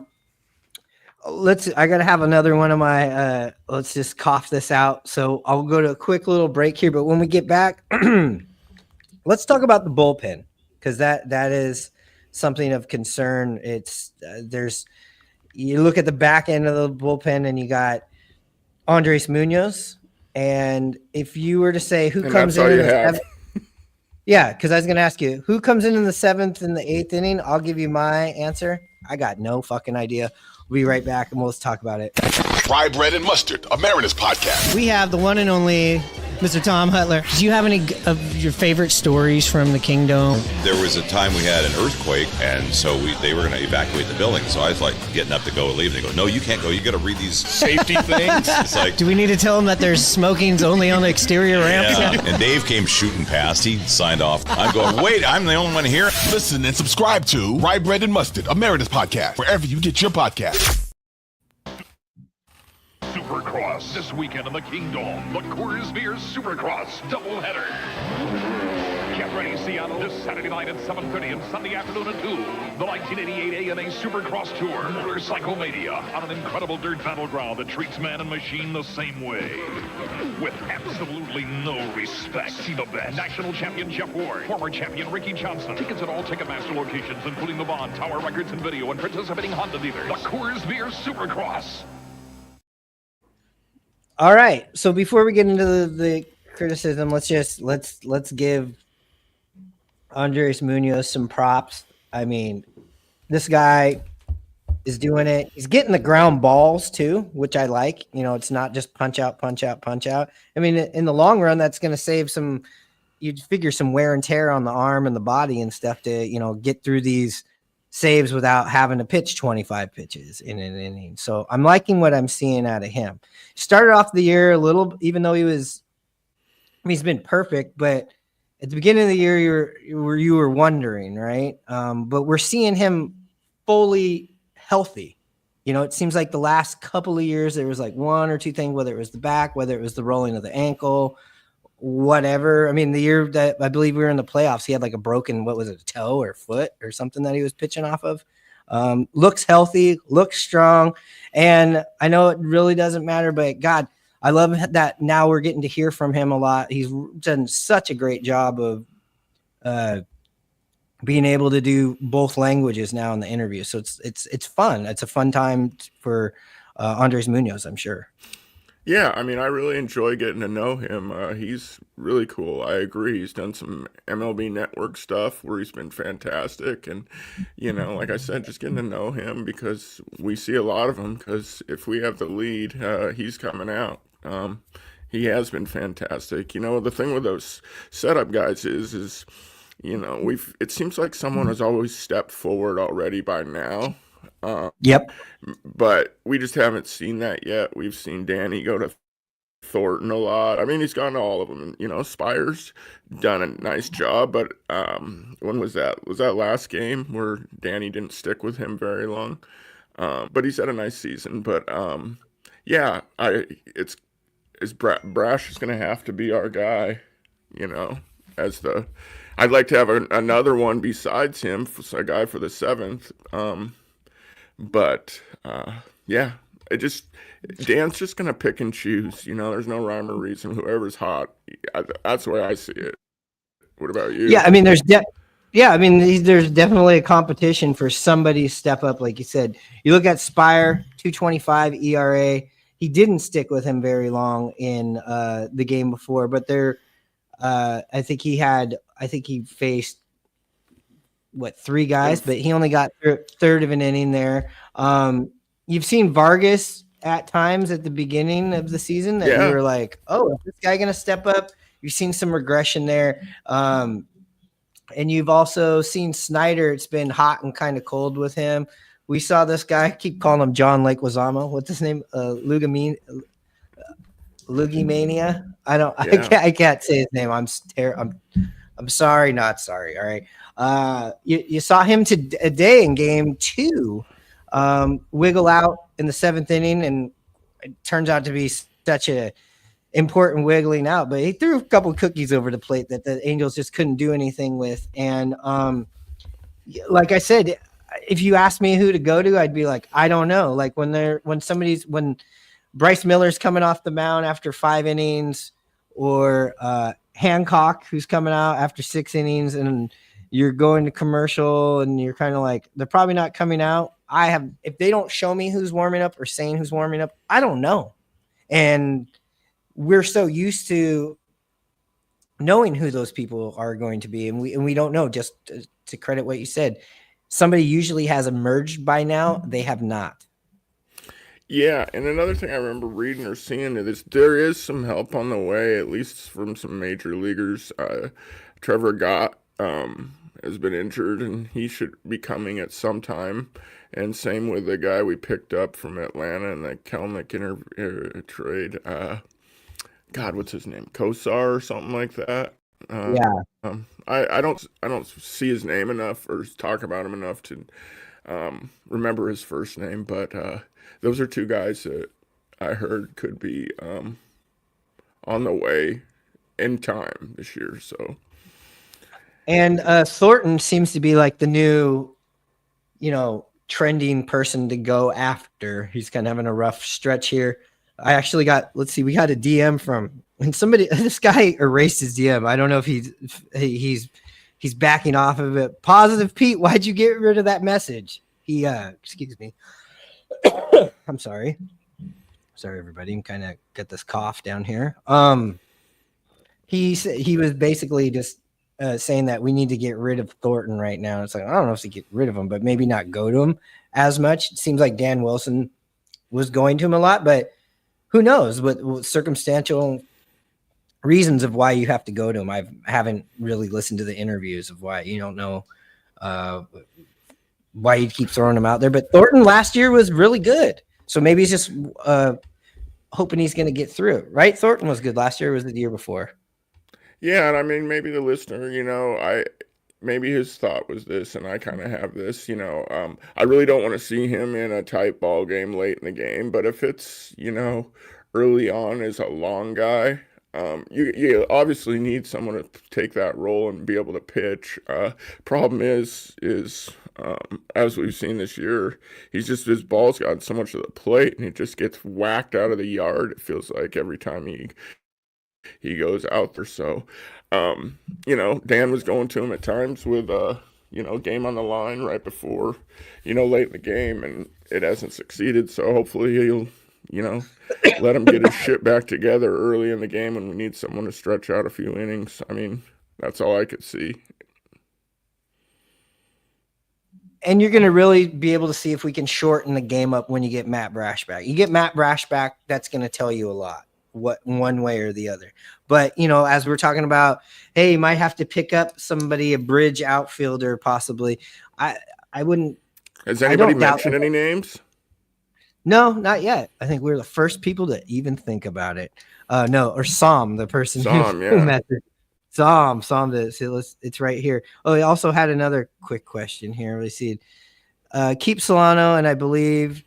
got to have another one of my, let's just cough this out. So I'll go to a quick little break here, but when we get back, let's talk about the bullpen, because that is something of concern. It's you look at the back end of the bullpen and you got Andres Munoz. And if you were to say who comes in the seventh, yeah, because I was going to ask you who comes in the 7th and the 8th inning. I'll give you my answer. I got no fucking idea. We'll be right back and we'll talk about it. Rye Bread and Mustard, a Mariners podcast. We have the one and only Mr. Tom Hutler, do you have any of your favorite stories from the Kingdom? There was a time we had an earthquake, and so they were going to evacuate the building. So I was like getting up to go leave, and they go, "No, you can't go. You got to read these safety things." It's like, do we need to tell them that there's smoking's only on the exterior ramps? yeah. And Dave came shooting past. He signed off. I'm going, wait, I'm the only one here. Listen and subscribe to Rye Bread and Mustard, Emeritus Podcast, wherever you get your podcasts. Supercross this weekend in the Kingdom. The Coors Beer Supercross doubleheader. Get ready, Seattle, this Saturday night at 7:30 and Sunday afternoon at 2. The 1988 AMA Supercross Tour, Motorcycle Mania, on an incredible dirt battleground that treats man and machine the same way. With absolutely no respect. See the best. National champion Jeff Ward, former champion Ricky Johnson. Tickets at all Ticketmaster locations, including the Bond, Tower Records and Video, and participating Honda dealers. The Coors Beer Supercross. All right. So before we get into the criticism, let's give Andres Munoz some props. I mean, this guy is doing it. He's getting the ground balls too, which I like. You know, it's not just punch out, punch out, punch out. I mean, in the long run, that's going to save some. You'd figure some wear and tear on the arm and the body and stuff to, you know, get through these saves without having to pitch 25 pitches in an inning. So I'm liking what I'm seeing out of him. Started off the year a little, even though he's been perfect, but at the beginning of the year, you were wondering, right? But we're seeing him fully healthy. You know, it seems like the last couple of years, there was like one or two things, whether it was the back, whether it was the rolling of the ankle, whatever. I mean, the year that I believe we were in the playoffs, he had like a broken, what was it, toe or foot or something that he was pitching off of. Looks healthy, looks strong. And I know it really doesn't matter, but God, I love that now we're getting to hear from him a lot. He's done such a great job of being able to do both languages now in the interview. So it's fun. It's a fun time for Andres Munoz, I'm sure. Yeah, I mean, I really enjoy getting to know him. He's really cool. I agree. He's done some MLB Network stuff where he's been fantastic. And, you know, like I said, just getting to know him because we see a lot of him because if we have the lead, he's coming out. He has been fantastic. You know, the thing with those setup guys is you know, it seems like someone has always stepped forward already by now. Yep. But we just haven't seen that yet. We've seen Danny go to Thornton a lot. I mean, he's gone to all of them. You know, Spire's done a nice job, but when was that? Was that last game where Danny didn't stick with him very long? But he's had a nice season. But yeah, Brash is going to have to be our guy. You know, I'd like to have another one besides him, a guy for the 7th. But yeah, Dan's just gonna pick and choose. You know, there's no rhyme or reason. Whoever's hot, that's the way I see it. What about you? Yeah, I mean, there's definitely a competition for somebody to step up, like you said. You look at Spire, 2.25 ERA. He didn't stick with him very long in the game before, but I think he faced three guys, but he only got third of an inning there. You've seen Vargas at times at the beginning of the season that you were like, oh, is this guy going to step up? You've seen some regression there. And you've also seen Snyder. It's been hot and kind of cold with him. We saw this guy, I keep calling him John Lake Wazama. What's his name? Loogie Mania. I can't say his name. I'm sorry, not sorry. All right. You saw him today in game 2 wiggle out in the 7th inning, and it turns out to be such a important wiggling out. But he threw a couple of cookies over the plate that the Angels just couldn't do anything with. And like I said, if you asked me who to go to, I'd be like, I don't know. Like when Bryce Miller's coming off the mound after 5 innings, or Hancock, who's coming out after 6 innings, and you're going to commercial and you're kind of like, they're probably not coming out. If they don't show me who's warming up or saying who's warming up, I don't know. And we're so used to knowing who those people are going to be. And we don't know. Just to credit what you said, somebody usually has emerged by now. They have not. Yeah, and another thing I remember reading or seeing is there is some help on the way, at least from some major leaguers. Trevor Gott has been injured, and he should be coming at some time. And same with the guy we picked up from Atlanta in the Kelnick trade. God, what's his name? Kosar or something like that. Yeah. I don't see his name enough or talk about him enough to remember his first name, but those are two guys that I heard could be on the way in time this year. So, And Thornton seems to be like the new, trending person to go after. He's kind of having a rough stretch here. I actually we got a DM from this guy erased his DM. I don't know if he's backing off of it. Positive Pete, why'd you get rid of that message? Excuse me. I'm sorry. Sorry, everybody. I'm kind of got this cough down here. He was basically just saying that we need to get rid of Thornton right now. It's like, I don't know if to get rid of him, but maybe not go to him as much. It seems like Dan Wilson was going to him a lot, but who knows what circumstantial reasons of why you have to go to him. I haven't really listened to the interviews of why. You don't know why you keep throwing him out there. But Thornton last year was really good. So maybe he's just hoping he's going to get through it, right? Thornton was good last year. Was it the year before? yeah, and I mean, maybe the listener, maybe his thought was this, and I kind of have this, I really don't want to see him in a tight ball game late in the game, but if it's, early on as a long guy, you obviously need someone to take that role and be able to pitch. Problem is as we've seen this year, his ball's gotten so much of the plate, and he just gets whacked out of the yard. It feels like every time he goes out there. So, Dan was going to him at times with, game on the line right before, late in the game, and it hasn't succeeded. So hopefully he'll, let him get his shit back together early in the game when we need someone to stretch out a few innings. I mean, that's all I could see. And you're going to really be able to see if we can shorten the game up when you get Matt Brash back. You get Matt Brash back, that's going to tell you a lot, what one way or the other. But, as we're talking about, hey, you might have to pick up a bridge outfielder possibly. I wouldn't. Has anybody mentioned any names? No, not yet. I think we're the first people to even think about it. No, or Sam, the person who messaged. Sam, it's right here. Oh, he also had another quick question here. Let's see. Keep Solano, and I believe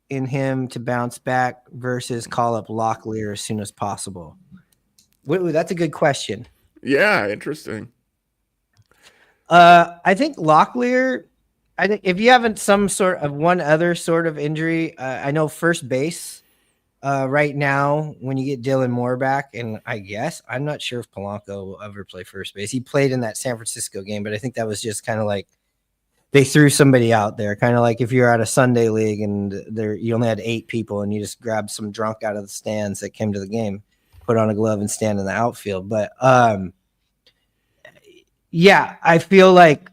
in him to bounce back versus call up Locklear as soon as possible. That's a good question. Yeah, interesting. I think Locklear. I think if you haven't some sort of one other sort of injury, I know first base right now when you get Dylan Moore back, and I'm not sure if Polanco will ever play first base. He played in that San Francisco game, but I think that was just kind of like they threw somebody out there, kind of like if you're at a Sunday league and you only had 8 people and you just grabbed some drunk out of the stands that came to the game, put on a glove and stand in the outfield. But I feel like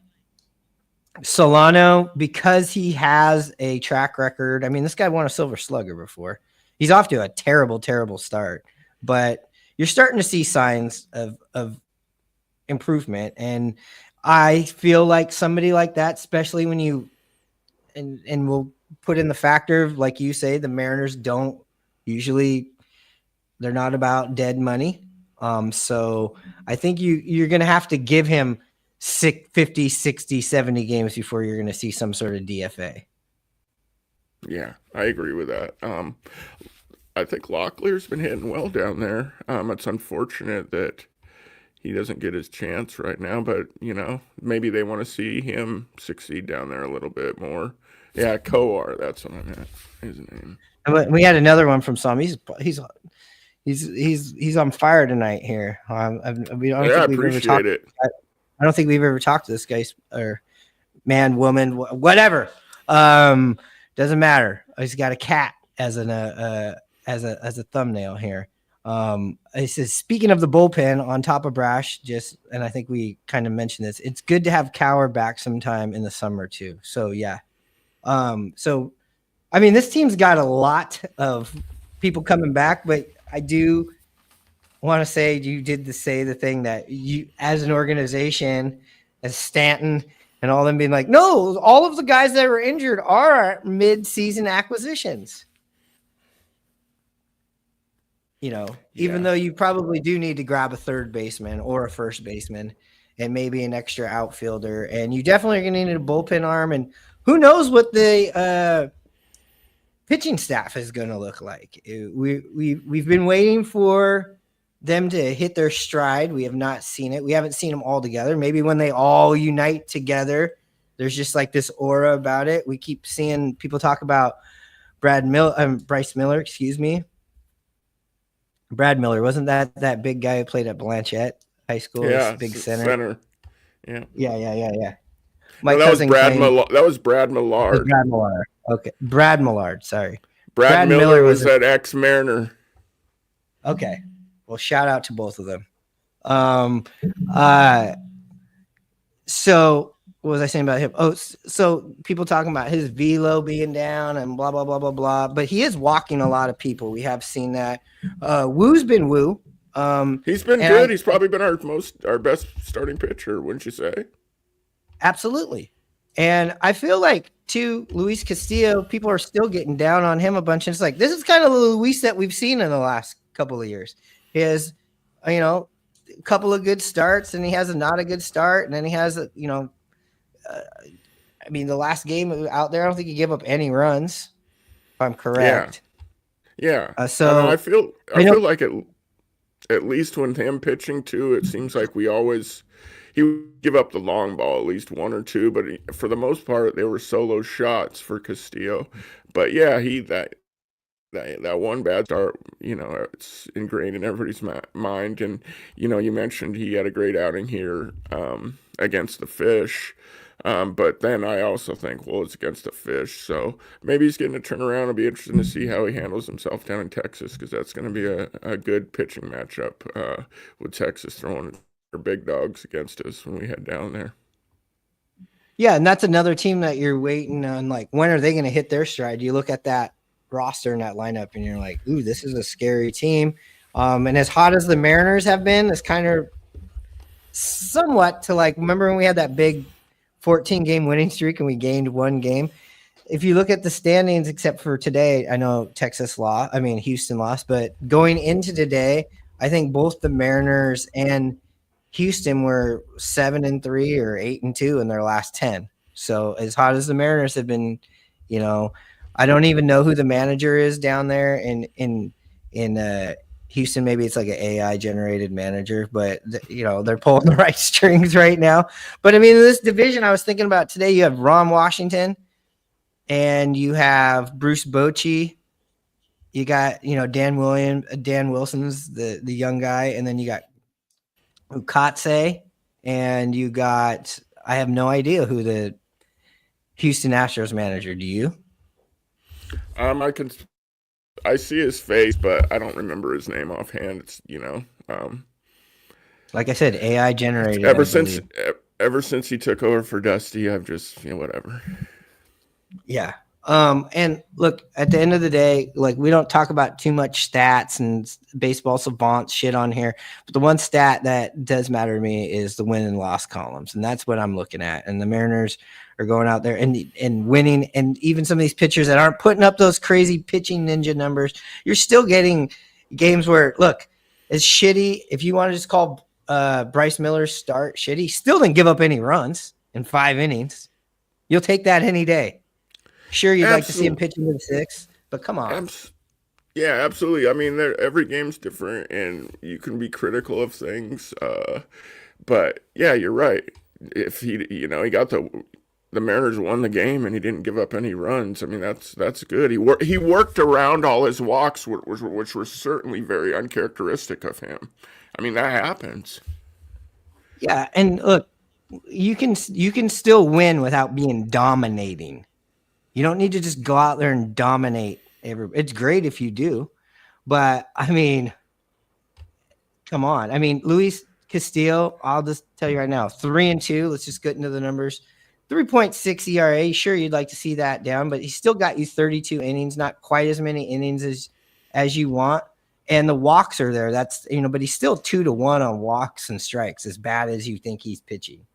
Solano, because he has a track record. I mean, this guy won a Silver Slugger before. He's off to a terrible, terrible start, but you're starting to see signs of improvement. And I feel like somebody like that, especially when you, and we'll put in the factor of, like you say, the Mariners don't usually, they're not about dead money. So I think you're going to have to give him 50, 60, 70 games before you're going to see some sort of DFA. Yeah, I agree with that. I think Locklear's been hitting well down there. It's unfortunate that he doesn't get his chance right now, but, maybe they want to see him succeed down there a little bit more. Yeah, Coar, that's what I meant, his name. We had another one from Sam. He's on fire tonight here. I appreciate it. I don't think we've ever talked to this guy, or man, woman, whatever. Doesn't matter. He's got a cat as a thumbnail here. It says, speaking of the bullpen on top of Brash, and I think we kind of mentioned this, it's good to have Cowher back sometime in the summer too. So yeah. So I mean, this team's got a lot of people coming back, but I do want to say you did the thing that you, as an organization, as Stanton and all them being like, no, all of the guys that were injured are mid-season acquisitions. You know, even though you probably do need to grab a third baseman or a first baseman and maybe an extra outfielder, and you definitely are going to need a bullpen arm. And who knows what the pitching staff is going to look like. We've been waiting for them to hit their stride. We have not seen it. We haven't seen them all together. Maybe when they all unite together, there's just like this aura about it. We keep seeing people talk about Bryce Miller, excuse me. Brad Miller, wasn't that big guy who played at Blanchette High School? Yeah, big center. Yeah. My no, that was cousin Brad claimed, Millard. That was Brad Millard. Brad Millard. Okay, Brad Millard. Sorry. Brad Miller was that ex-Mariner. Okay. Well, shout out to both of them. So what was I saying about him? Oh, so people talking about his velo being down and blah, blah, blah, blah, blah. But he is walking a lot of people. We have seen that. Woo's been Woo. He's been good. He's probably been our best starting pitcher, wouldn't you say? Absolutely. And I feel like, too, Luis Castillo, people are still getting down on him a bunch. And it's like, this is kind of the Luis that we've seen in the last couple of years. He has, a couple of good starts, and he has a not a good start. And then he has, the last game out there, I don't think he gave up any runs, if I'm correct. Yeah. I feel like at least when him pitching too, it seems like he would give up the long ball, at least one or two, but for the most part, they were solo shots for Castillo. But yeah, that one bad start, it's ingrained in everybody's mind. And, you mentioned he had a great outing here against the Fish. But then I also think, well, it's against the Fish. So maybe he's getting a turnaround. It'll be interesting to see how he handles himself down in Texas, because that's going to be a good pitching matchup with Texas throwing their big dogs against us when we head down there. Yeah, and that's another team that you're waiting on, like, when are they going to hit their stride? You look at that roster and that lineup, and you're like, ooh, this is a scary team. And as hot as the Mariners have been, it's kind of somewhat to, like, remember when we had that big 14-game winning streak and we gained one game? If you look at the standings, except for today, I know Houston lost, but going into today, I think both the Mariners and Houston were 7-3 or 8-2 in their last 10. So as hot as the Mariners have been, I don't even know who the manager is down there in Houston. Maybe it's like an AI generated manager, but they're pulling the right strings right now. But in this division, I was thinking about today, you have Ron Washington and you have Bruce Bochy. You got, Dan Wilson's the young guy. And then you got Ukatse, and you got, I have no idea who the Houston Astros manager. Do you? I see his face, but I don't remember his name offhand. It's like I said, AI generated. Ever since he took over for Dusty, I've just whatever. Yeah. And look, at the end of the day, like, we don't talk about too much stats and baseball savant shit on here, but the one stat that does matter to me is the win and loss columns. And that's what I'm looking at. And the Mariners are going out there and winning. And even some of these pitchers that aren't putting up those crazy pitching ninja numbers, you're still getting games where, look, as shitty, if you want to just call Bryce Miller's start shitty, still didn't give up any runs in 5 innings. You'll take that any day. Sure, you'd like to see him pitching to the 6, but come on. Yeah, absolutely. I mean, every game's different, and you can be critical of things. But yeah, you're right. If he got the Mariners won the game and he didn't give up any runs, I mean, that's good. He worked around all his walks, which were certainly very uncharacteristic of him. I mean, that happens. Yeah, and look, you can still win without being dominating. You don't need to just go out there and dominate everybody. It's great if you do, but I mean, come on. I mean, Luis Castillo, I'll just tell you right now, 3-2. Let's just get into the numbers. 3.6 ERA. Sure, you'd like to see that down, but he still got you 32 innings, not quite as many innings as you want. And the walks are there. That's, but he's still 2-1 on walks and strikes, as bad as you think he's pitching.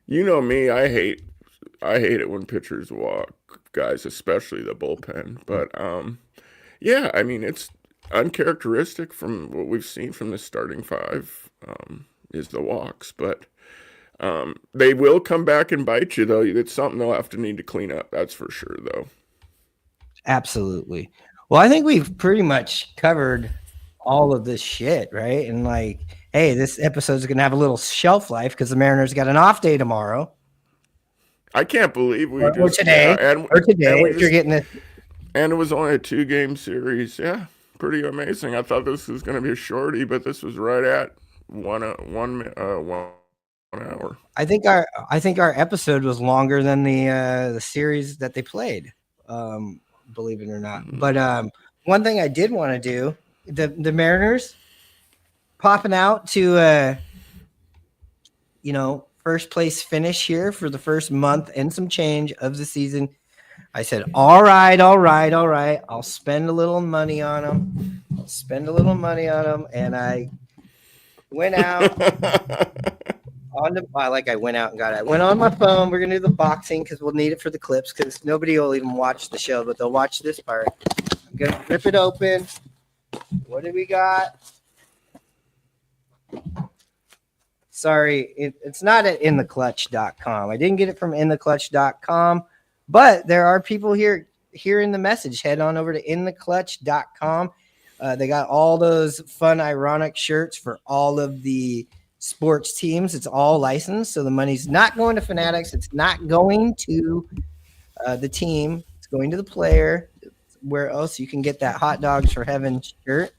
You know me, I hate it when pitchers walk guys, especially the bullpen. But yeah, I mean, it's uncharacteristic from what we've seen from the starting five, is the walks. But they will come back and bite you, though. It's something they'll have to need to clean up. That's for sure, though. Absolutely. Well, I think we've pretty much covered all of this shit, right? And hey, this episode is going to have a little shelf life because the Mariners got an off day tomorrow. I can't believe we or today. If you're getting this. And it was only a 2-game series. Yeah, pretty amazing. I thought this was going to be a shorty, but this was right at 1 hour. I think our episode was longer than the series that they played. Believe it or not. Mm-hmm. But one thing I did want to do, the Mariners popping out to first place finish here for the first month and some change of the season. I said, all right. I'll spend a little money on them. And I went out I went out and got it. I went on my phone. We're going to do the boxing because we'll need it for the clips because nobody will even watch the show, but they'll watch this part. I'm going to rip it open. What do we got? Sorry, it's not at intheclutch.com. I didn't get it from intheclutch.com, but there are people here in the message. Head on over to intheclutch.com. They got all those fun, ironic shirts for all of the sports teams. It's all licensed, so the money's not going to Fanatics. It's not going to the team. It's going to the player. Where else you can get that Hot Dogs for Heaven shirt.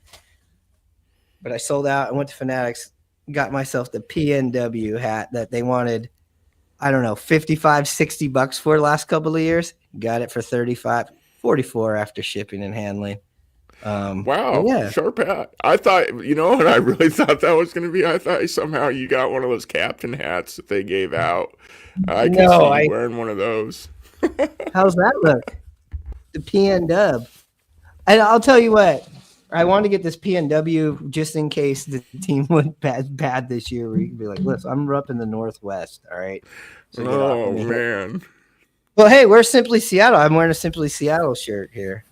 But I sold out. I went to Fanatics. Got myself the PNW hat that they wanted, I don't know, $55, $60 for the last couple of years. Got it for $35, $44 after shipping and handling. Wow, yeah. Sharp hat. I thought, what I really thought that was going to be? I thought somehow you got one of those captain hats that they gave out. I can see you wearing one of those. How's that look? The PNW. And I'll tell you what. I want to get this PNW just in case the team went bad this year. Where you can be like, listen, I'm up in the Northwest. All right. So man. Well, hey, we're Simply Seattle. I'm wearing a Simply Seattle shirt here.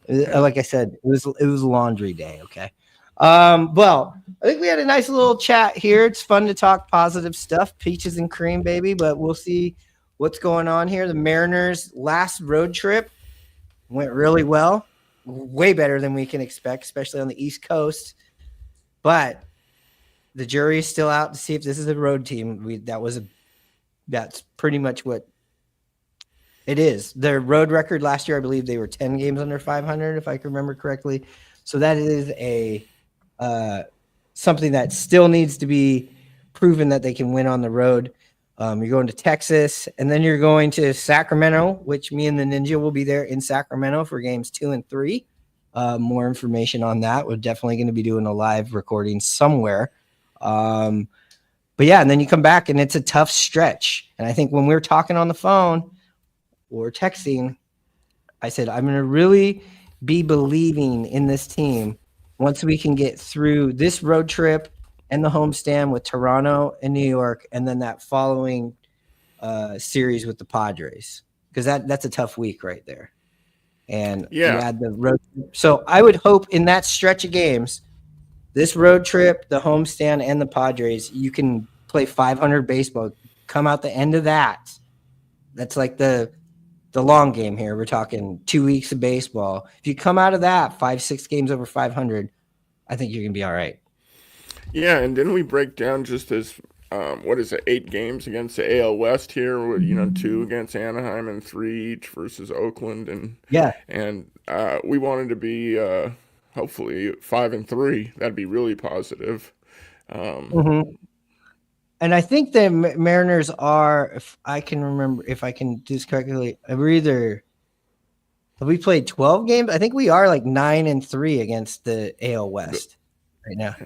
Like I said, it was laundry day. Okay. Well, I think we had a nice little chat here. It's fun to talk positive stuff, peaches and cream, baby. But we'll see what's going on here. The Mariners' last road trip went really well. Way better than we can expect, especially on the East Coast. But the jury is still out to see if this is a road team. That's pretty much what it is. Their road record last year, I believe they were 10 games under 500, if I can remember correctly. So that is a something that still needs to be proven that they can win on the road. You're going to Texas, and then you're going to Sacramento, which me and the Ninja will be there in Sacramento for games 2 and 3. More information on that. We're definitely going to be doing a live recording somewhere. But yeah, and then you come back, and it's a tough stretch. And I think when we were talking on the phone or texting, I said, I'm going to really be believing in this team once we can get through this road trip and the homestand with Toronto and New York, and then that following series with the Padres, because that's a tough week right there. And you add the road trip. So I would hope in that stretch of games, this road trip, the homestand, and the Padres, you can play 500 baseball. Come out the end of that. That's like the long game here. We're talking 2 weeks of baseball. If you come out of that 5-6 games over 500, I think you're gonna be all right. Yeah, and didn't we break down just this, 8 games against the AL West here, 2 against Anaheim and 3 each versus Oakland, and we wanted to be hopefully 5-3. That'd be really positive. And I think the Mariners are, if I can do this correctly, have we played 12 games? I think we are like 9-3 against the AL West right now.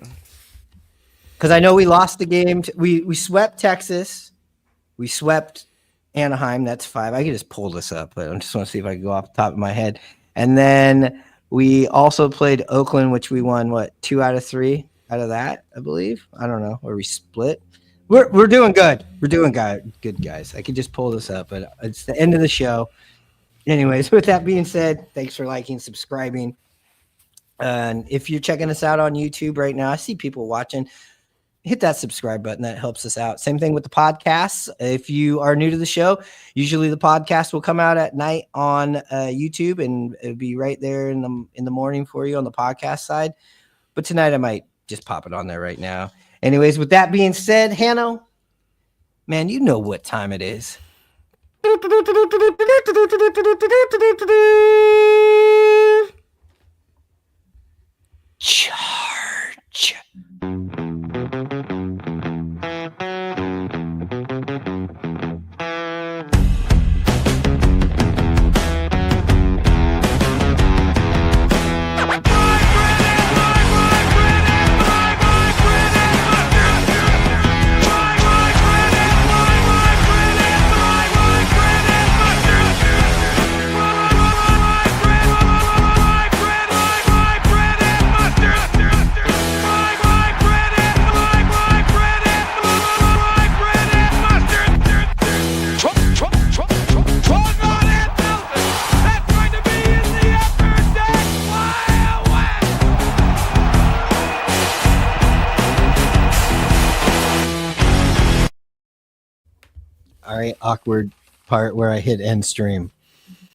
Because I know we lost the game. We swept Texas. We swept Anaheim, that's 5. I could just pull this up, but I just want to see if I can go off the top of my head. And then we also played Oakland, which we won, 2 out of 3 out of that, I believe. I don't know, or we split. We're doing good. We're doing good, guys. I could just pull this up, but it's the end of the show. Anyways, with that being said, thanks for liking, subscribing. And if you're checking us out on YouTube right now, I see people watching. Hit that subscribe button. That helps us out. Same thing with the podcasts. If you are new to the show, usually the podcast will come out at night on YouTube, and it'll be right there in the morning for you on the podcast side. But tonight I might just pop it on there right now. Anyways, with that being said, Hanno, man, you know what time it is. Charge. All right, awkward part where I hit end stream.